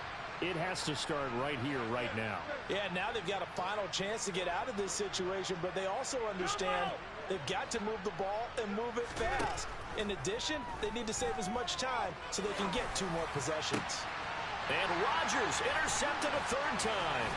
Speaker 1: it has to start right here, right now.
Speaker 5: Yeah, now they've got a final chance to get out of this situation, but they also understand they've got to move the ball and move it fast. In addition, they need to save as much time so they can get 2 more possessions.
Speaker 1: And Rodgers intercepted a 3rd time.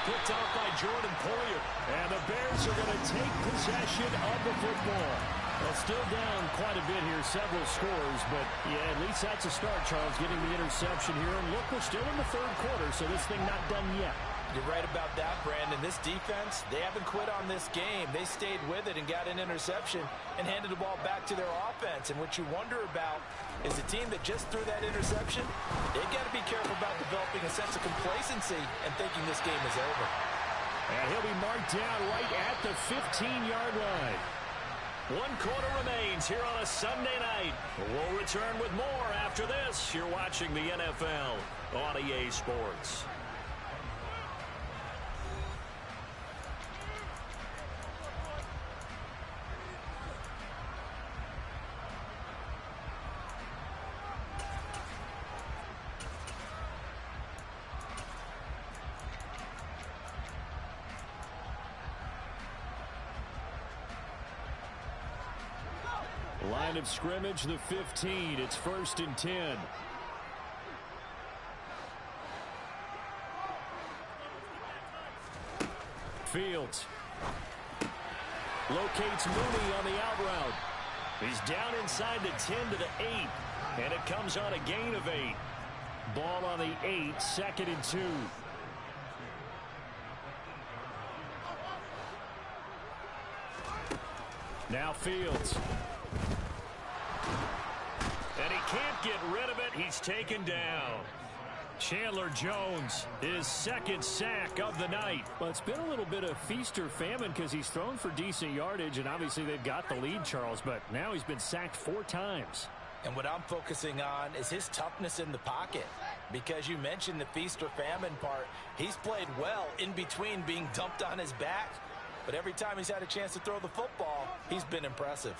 Speaker 1: Picked off by Jordan Poyer. And the Bears are going to take possession of the football. Well, still down quite a bit here, several scores, but yeah, at least that's a start, Charles, getting the interception here. And look, we're still in the 3rd quarter, so this thing not done yet.
Speaker 5: You're right about that, Brandon. This defense, they haven't quit on this game. They stayed with it and got an interception and handed the ball back to their offense. And what you wonder about is the team that just threw that interception, they've got to be careful about developing a sense of complacency and thinking this game is over.
Speaker 1: And he'll be marked down right at the 15-yard line. 1 quarter remains here on a Sunday night. We'll return with more after this. You're watching the NFL on EA Sports. Line of scrimmage, the 15. It's 1st and 10. Fields locates Mooney on the out route. He's down inside the 10 to the 8, and it comes on a gain of 8. Ball on the 8, 2nd and 2. Now Fields. And he can't get rid of it. He's taken down. Chandler Jones, his 2nd sack of the night. Well, it's been a little bit of feast or famine because he's thrown for decent yardage, and obviously they've got the lead, Charles, but now he's been sacked 4 times.
Speaker 5: And what I'm focusing on is his toughness in the pocket. Because you mentioned the feast or famine part, he's played well in between being dumped on his back. But every time he's had a chance to throw the football, he's been impressive.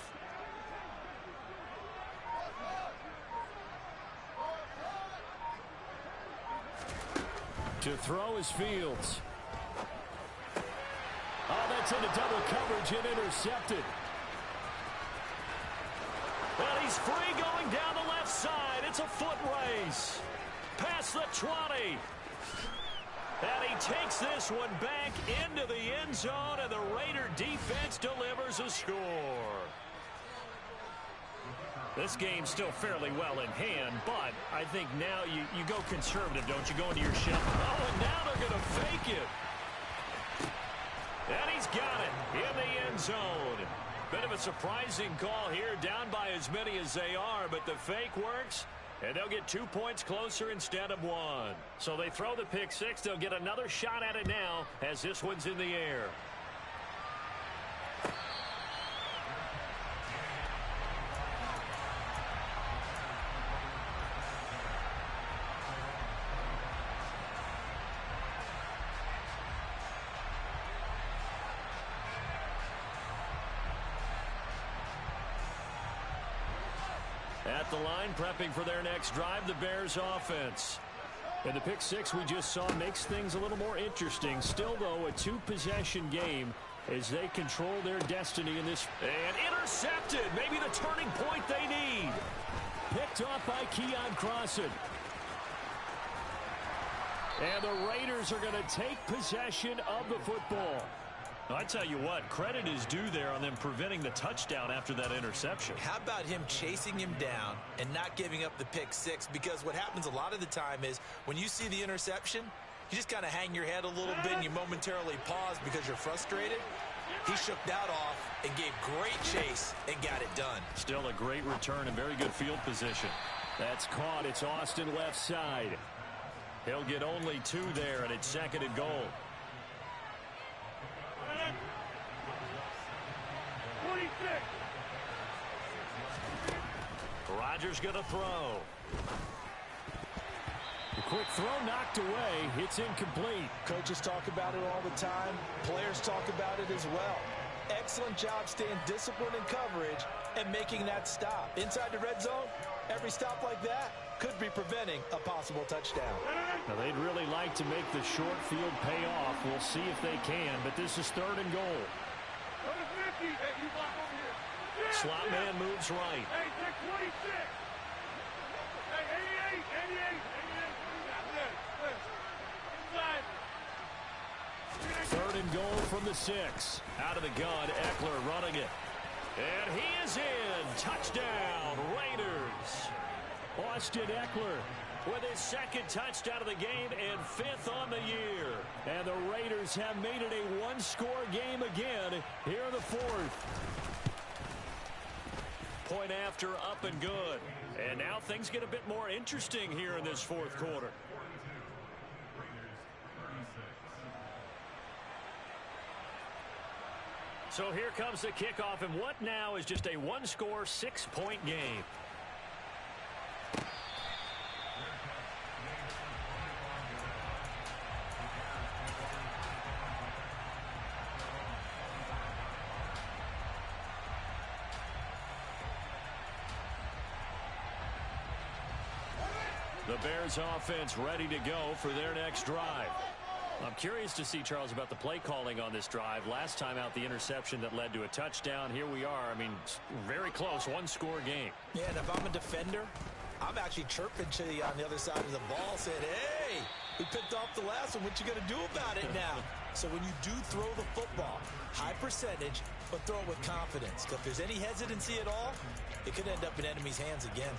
Speaker 1: To throw is Fields. Oh, that's into double coverage and intercepted. Well, he's free going down the left side. It's a foot race. Past the 20. And he takes this one back into the end zone, and the Raider defense delivers a score. This game's still fairly well in hand, but I think now you go conservative, don't you? Go into your shell. Oh, and now they're going to fake it. And he's got it in the end zone. Bit of a surprising call here, down by as many as they are, but the fake works, and they'll get 2 points closer instead of 1. So they throw the pick six. They'll get another shot at it now as this one's in the air. At the line, prepping for their next drive, the Bears offense. And the pick six we just saw makes things a little more interesting. Still, though, a 2-possession game as they control their destiny in this. And intercepted. Maybe the turning point they need. Picked off by Keon Crossan. And the Raiders are going to take possession of the football. I tell you what, credit is due there on them preventing the touchdown after that interception.
Speaker 5: How about him chasing him down and not giving up the pick six? Because what happens a lot of the time is when you see the interception, you just kind of hang your head a little bit and you momentarily pause because you're frustrated. He shook that off and gave great chase and got it done.
Speaker 1: Still a great return and very good field position. That's caught. It's Austin left side. He'll get only 2 there, and it's 2nd and goal. Rodgers going to throw. The quick throw knocked away. It's incomplete.
Speaker 5: Coaches talk about it all the time. Players talk about it as well. Excellent job staying disciplined in coverage and making that stop. Inside the red zone, every stop like that could be preventing a possible touchdown.
Speaker 1: Now, they'd really like to make the short field pay off. We'll see if they can, but this is 3rd and goal. Slot man moves right.
Speaker 6: Hey, take 26. Hey, 88. Inside.
Speaker 1: 3rd and goal from the 6. Out of the gun, Eckler running it. And he is in. Touchdown, Raiders. Austin Eckler with his 2nd touchdown of the game and 5th on the year. And the Raiders have made it a 1-score game again here in the 4th. Point after, up and good. And now things get a bit more interesting here in this 4th quarter. So here comes the kickoff, and what now is just a 1-score, 6-point game. The Bears offense ready to go for their next drive. I'm curious to see, Charles, about the play calling on this drive. Last time out, the interception that led to a touchdown. Here we are. I mean, very close, one-score game.
Speaker 5: Yeah, and if I'm a defender, I'm actually chirping to you on the other side of the ball, saying, hey, we picked off the last one. What you going to do about it now? So when you do throw the football, high percentage, but throw it with confidence. Because if there's any hesitancy at all, it could end up in enemy's hands again.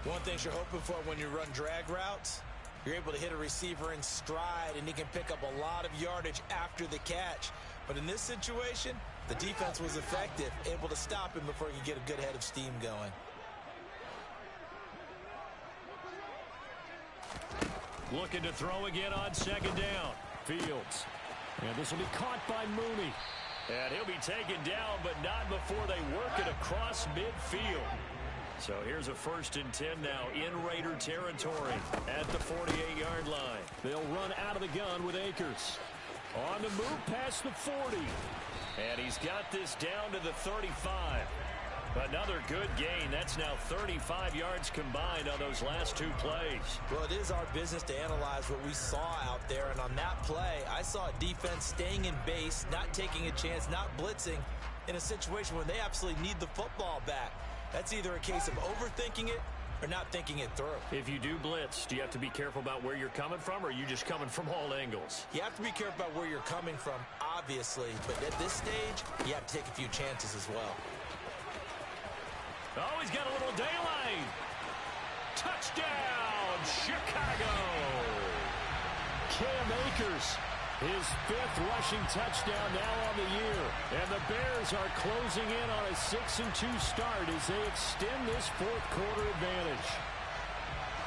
Speaker 5: One thing you're hoping for when you run drag routes, you're able to hit a receiver in stride, and he can pick up a lot of yardage after the catch. But in this situation, the defense was effective, able to stop him before he could get a good head of steam going.
Speaker 1: Looking to throw again on second down. Fields. And this will be caught by Mooney. And he'll be taken down, but not before they work it across midfield. So here's a 1st and 10 now in Raider territory at the 48-yard line. They'll run out of the gun with Akers. On the move past the 40. And he's got this down to the 35. Another good gain. That's now 35 yards combined on those last 2 plays.
Speaker 5: Well, it is our business to analyze what we saw out there. And on that play, I saw a defense staying in base, not taking a chance, not blitzing in a situation where they absolutely need the football back. That's either a case of overthinking it or not thinking it through.
Speaker 1: If you do blitz, do you have to be careful about where you're coming from, or are you just coming from all angles?
Speaker 5: You have to be careful about where you're coming from, obviously. But at this stage, you have to take a few chances as well.
Speaker 1: Oh, he's got a little daylight. Touchdown, Chicago. Cam Akers, his 5th rushing touchdown now on the year. And the Bears are closing in on a 6-2 start as they extend this 4th quarter advantage.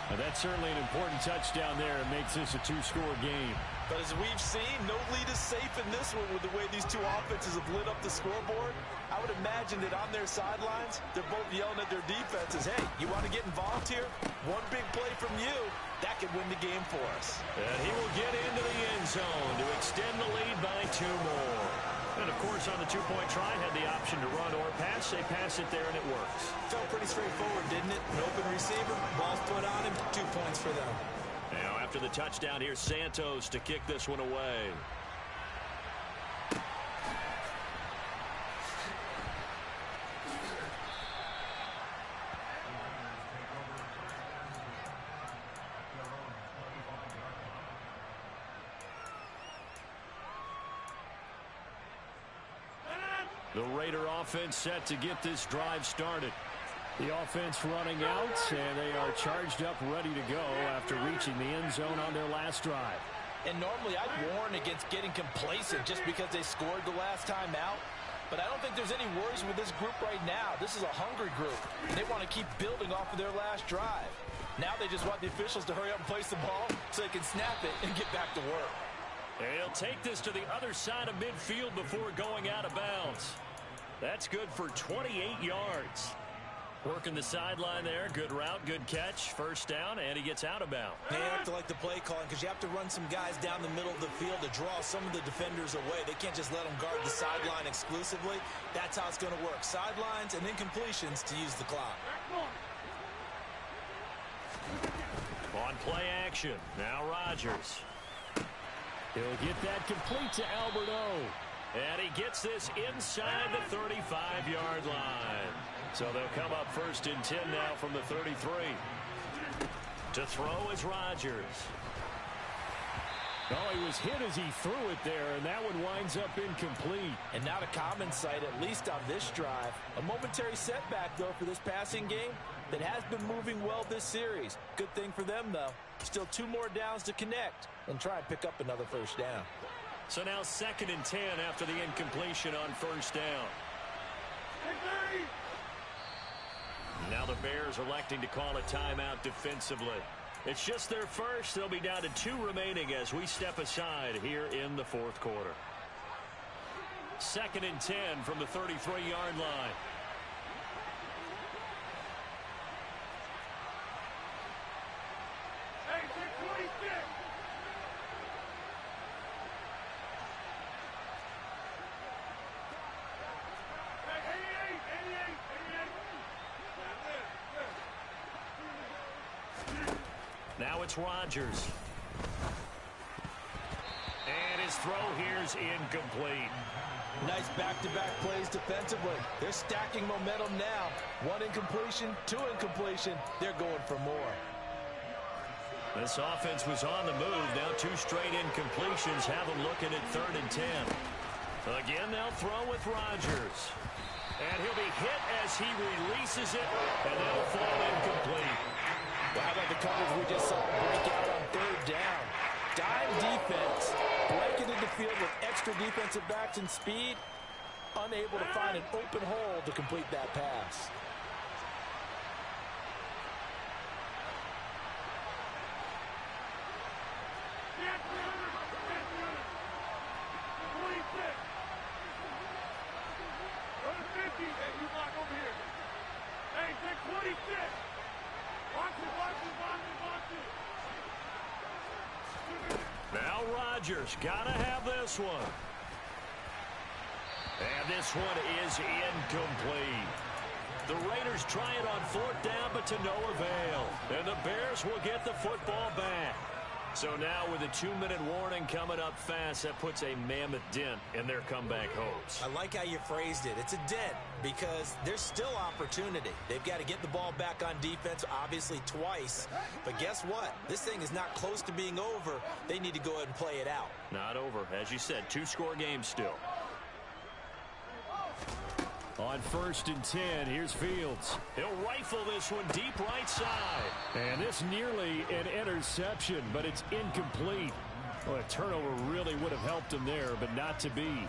Speaker 1: Now, that's certainly an important touchdown there. It makes this a 2-score game.
Speaker 5: But as we've seen, no lead is safe in this one with the way these two offenses have lit up the scoreboard. I would imagine that on their sidelines, they're both yelling at their defenses, hey, you want to get involved here? One big play from you, that could win the game for us.
Speaker 1: And he will get into the end zone to extend the lead by 2 more. And, of course, on the 2-point try, had the option to run or pass. They pass it there, and it works.
Speaker 5: Felt pretty straightforward, didn't it? An open receiver, ball's put on him, 2 points for them.
Speaker 1: Now, after the touchdown, here's Santos to kick this one away. The Raider offense set to get this drive started. The offense running out, and they are charged up, ready to go after reaching the end zone on their last drive.
Speaker 5: And normally I'd warn against getting complacent just because they scored the last time out. But I don't think there's any worries with this group right now. This is a hungry group. They want to keep building off of their last drive. Now they just want the officials to hurry up and place the ball so they can snap it and get back to work.
Speaker 1: And he'll take this to the other side of midfield before going out of bounds. That's good for 28 yards. Working the sideline there. Good route, good catch. 1st down, and he gets out of bounds.
Speaker 5: They have to like the play calling because you have to run some guys down the middle of the field to draw some of the defenders away. They can't just let them guard the sideline exclusively. That's how it's going to work. Sidelines and then completions to use the clock.
Speaker 1: On play action, now Rodgers. He'll get that complete to Albert O. And he gets this inside the 35-yard line. So they'll come up 1st and 10 now from the 33. To throw is Rodgers. Oh, he was hit as he threw it there, and that one winds up incomplete.
Speaker 5: And not a common sight, at least on this drive. A momentary setback, though, for this passing game that has been moving well this series. Good thing for them, though. Still 2 more downs to connect and try and pick up another 1st down.
Speaker 1: So now 2nd and 10 after the incompletion on 1st down. Now the Bears electing to call a timeout defensively. It's just their first. They'll be down to 2 remaining as we step aside here in the 4th quarter. 2nd and 10 from the 33-yard line. Now it's Rodgers. his throw here's incomplete.
Speaker 5: Nice back-to-back plays defensively. They're stacking momentum now. 1 incompletion, 2 incompletion. They're going for more.
Speaker 1: This offense was on the move. Now 2 straight incompletions have them looking at 3rd and 10. Again, they'll throw with Rodgers. And he'll be hit as he releases it, and that'll fall incomplete.
Speaker 5: Well, how about the coverage we just saw break out on 3rd down? Dime defense, blanketed the field with extra defensive backs and speed, unable to find an open hole to complete that pass.
Speaker 1: Now Rodgers gotta have this one. And this one is incomplete. The Raiders try it on 4th down, but to no avail. And the Bears will get the football back. So now with a 2-minute warning coming up fast, that puts a mammoth dent in their comeback hopes.
Speaker 5: I like how you phrased it. It's a dent because there's still opportunity. They've got to get the ball back on defense, obviously twice. But guess what? This thing is not close to being over. They need to go ahead and play it out.
Speaker 1: Not over. As you said, 2-score game still. On 1st and 10, here's Fields. He'll rifle this one deep right side. And this nearly an interception, but it's incomplete. Well, a turnover really would have helped him there, but not to be.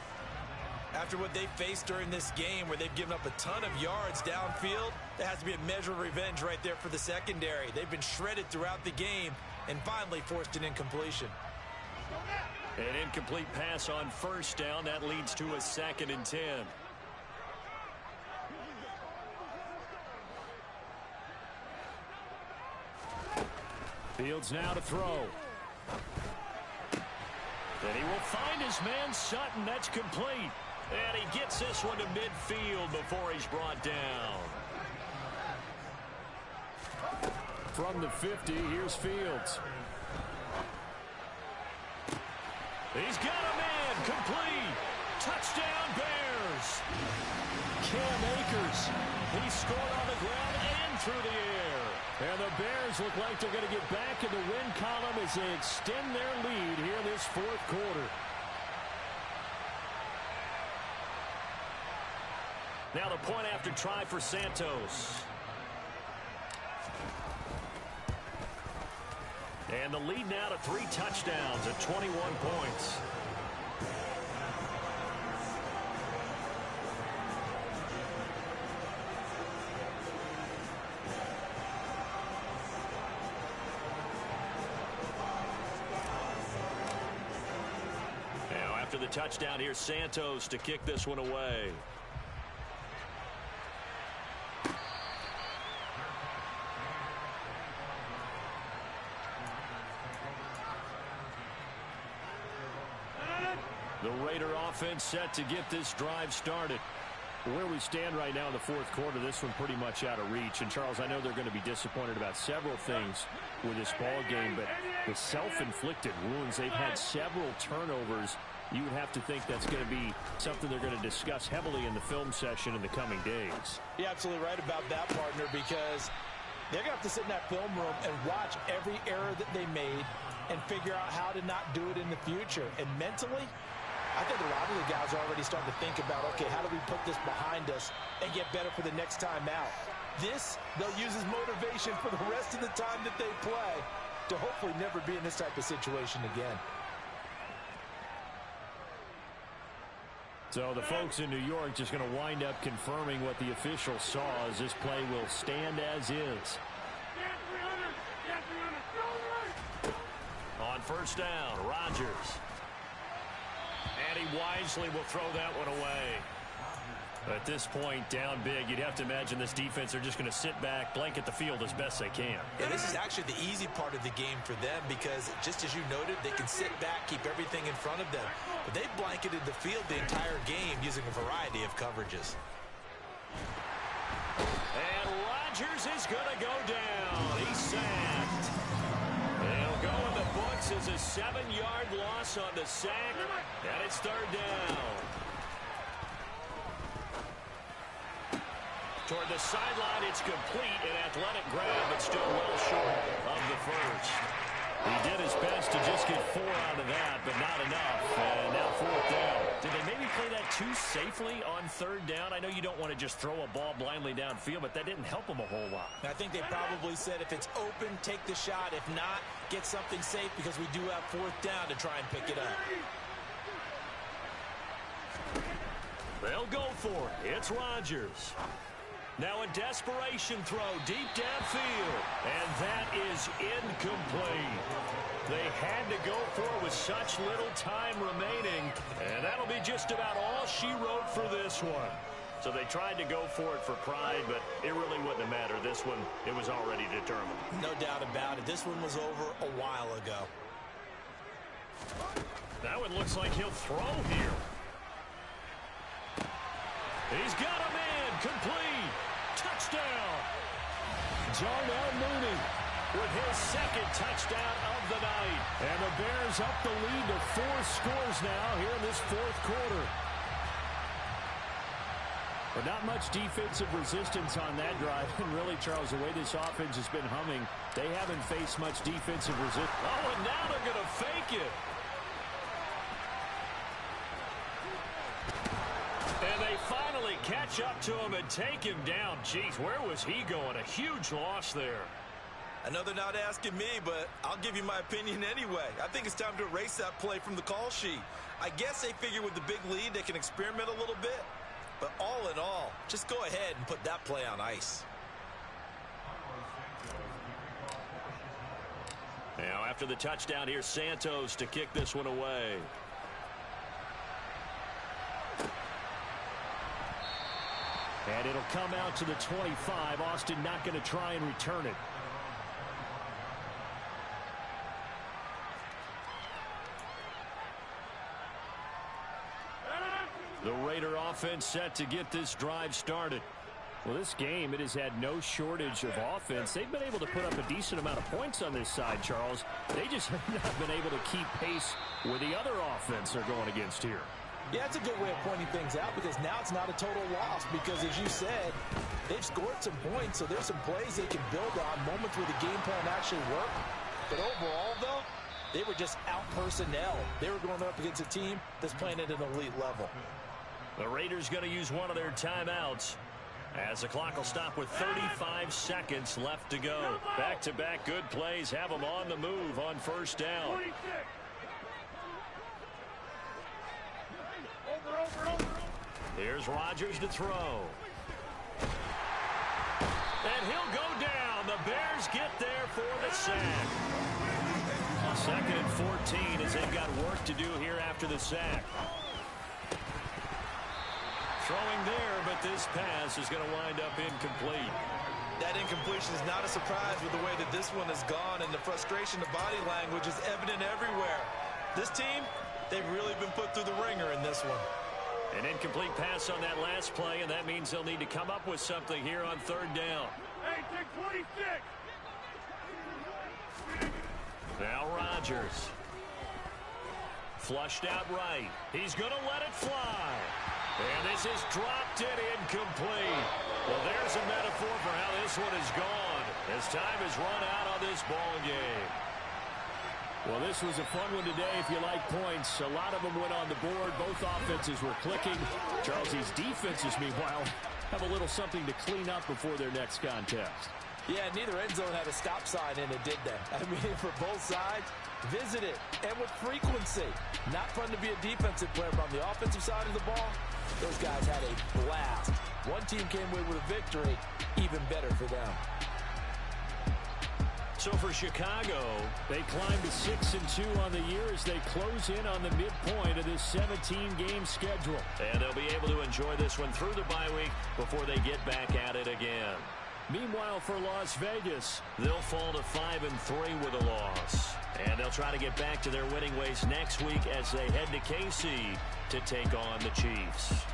Speaker 5: After what they faced during this game where they've given up a ton of yards downfield, there has to be a measure of revenge right there for the secondary. They've been shredded throughout the game and finally forced an incompletion.
Speaker 1: An incomplete pass on 1st down. That leads to a 2nd and 10. Fields now to throw. And he will find his man Sutton. That's complete. And he gets this one to midfield before he's brought down. From the 50, here's Fields. He's got a man. Complete. Touchdown Bears. Cam Akers. He scored on the ground and through the air. And the Bears look like they're going to get back in the win column as they extend their lead here this 4th quarter. Now the point after try for Santos. And the lead now to 3 touchdowns at 21 points. After the touchdown, here's Santos to kick this one away. The Raider offense set to get this drive started. Where we stand right now in the 4th quarter, this one pretty much out of reach. And, Charles, I know they're going to be disappointed about several things with this ball game, but the self-inflicted wounds, they've had several turnovers. You would have to think that's going to be something they're going to discuss heavily in the film session in the coming days.
Speaker 5: You're absolutely right about that, partner, because they're going to have to sit in that film room and watch every error that they made and figure out how to not do it in the future. And mentally, I think a lot of the guys are already starting to think about, okay, how do we put this behind us and get better for the next time out? This, they'll use as motivation for the rest of the time that they play to hopefully never be in this type of situation again.
Speaker 1: So the folks in New York just going to wind up confirming what the official saw as this play will stand as is. On 1st down, Rodgers. And he wisely will throw that one away. At this point, down big, you'd have to imagine this defense are just going to sit back, blanket the field as best they can.
Speaker 5: Yeah, this is actually the easy part of the game for them because, just as you noted, they can sit back, keep everything in front of them. But they've blanketed the field the entire game using a variety of coverages.
Speaker 1: And Rodgers is going to go down. He's sacked. He'll go in the books This is a 7-yard loss on the sack, and it's third down. Toward the sideline, it's complete, an athletic grab, but still well short of the first. He did his best to just get 4 out of that, but not enough. And now fourth down. Did they maybe play that too safely on third down? I know you don't want to just throw a ball blindly downfield, but that didn't help them a whole lot.
Speaker 5: I think they probably said if it's open, take the shot. If not, get something safe because we do have fourth down to try and pick it up.
Speaker 1: They'll go for it. It's Rodgers. Now a desperation throw deep downfield, and that is incomplete. They had to go for it with such little time remaining, and that'll be just about all she wrote for this one. So they tried to go for it for pride, but it really wouldn't have mattered. This one, it was already determined.
Speaker 5: No doubt about it. This one was over a while ago.
Speaker 1: Now it looks like he'll throw here. He's got him in. Complete. Touchdown. Darnell Mooney with his second touchdown of the night. And the Bears up the lead to 4 scores now here in this fourth quarter.
Speaker 7: But not much defensive resistance on that drive. And really, Charles, the way this offense has been humming, they haven't faced much defensive resistance.
Speaker 1: Oh, and now they're going to fake it. And they finally catch up to him and take him down. Jeez, where was he going? A huge loss there.
Speaker 5: I know they're not asking me, but I'll give you my opinion anyway. I think it's time to erase that play from the call sheet. I guess they figure with the big lead they can experiment a little bit. But all in all, just go ahead and put that play on ice.
Speaker 1: Now after the touchdown, here's Santos to kick this one away.
Speaker 7: And it'll come out to the 25. Austin not going to try and return it.
Speaker 1: The Raider offense set to get this drive started.
Speaker 7: Well, this game, it has had no shortage of offense. They've been able to put up a decent amount of points on this side, Charles. They just have not been able to keep pace with the other offense they're going against here.
Speaker 5: Yeah, that's a good way of pointing things out because now it's not a total loss because, as you said, they've scored some points, so there's some plays they can build on, moments where the game plan actually worked. But overall, though, they were just out personnel. They were going up against a team that's playing at an elite level.
Speaker 1: The Raiders going to use one of their timeouts as the clock will stop with 35 seconds left to go. Back-to-back good plays have them on the move on first down. Here's Rodgers to throw. And he'll go down. The Bears get there for the sack. 2nd and 14 as they've got work to do here after the sack. Throwing there, but this pass is going to wind up incomplete.
Speaker 5: That incompletion is not a surprise with the way that this one has gone, and the frustration of body language is evident everywhere. This team, they've really been put through the ringer in this one.
Speaker 1: An incomplete pass on that last play, and that means they'll need to come up with something here on third down.
Speaker 6: Hey, take 26.
Speaker 1: Now Rodgers. Flushed out right. He's going to let it fly. And this is dropped in incomplete. Well, there's a metaphor for how this one is gone as time has run out on this ball game.
Speaker 7: Well, this was a fun one today if you like points. A lot of them went on the board. Both offenses were clicking. Charles, these defenses, meanwhile, have a little something to clean up before their next contest.
Speaker 5: Yeah, neither end zone had a stop sign in it, did they? I mean, for both sides, visit it, and with frequency. Not fun to be a defensive player, but on the offensive side of the ball, those guys had a blast. One team came away with a victory, even better for them.
Speaker 1: So for Chicago,
Speaker 7: they climbed to 6-2 on the year as they close in on the midpoint of this 17-game schedule.
Speaker 1: And they'll be able to enjoy this one through the bye week before they get back at it again.
Speaker 7: Meanwhile, for Las Vegas,
Speaker 1: they'll fall to 5-3 with a loss. And they'll try to get back to their winning ways next week as they head to KC to take on the Chiefs.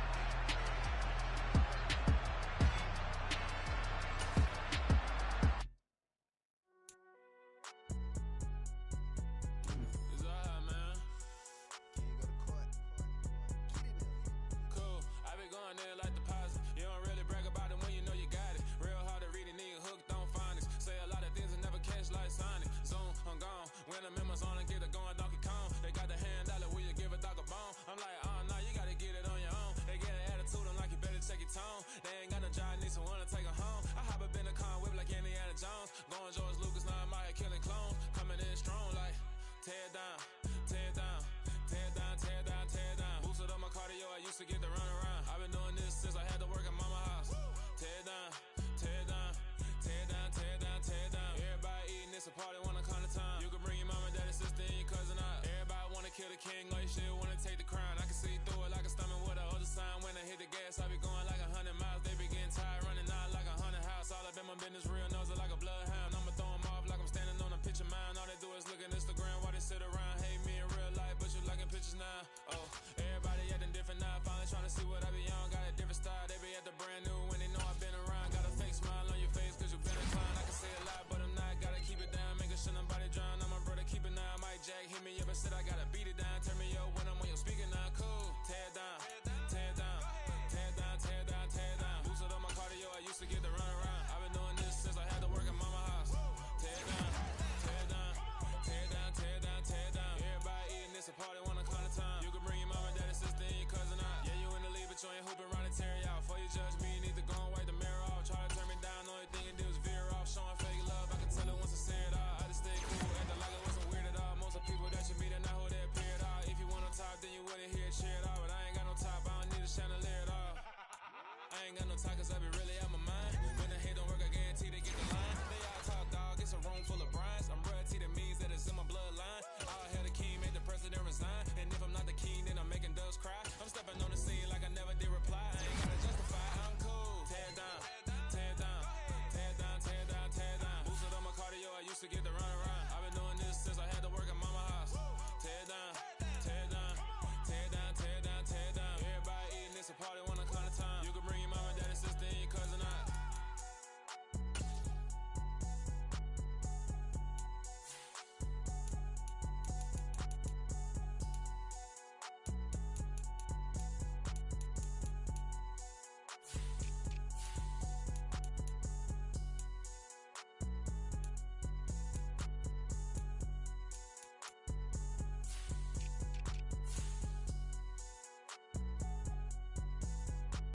Speaker 3: venom in my zone and get it going.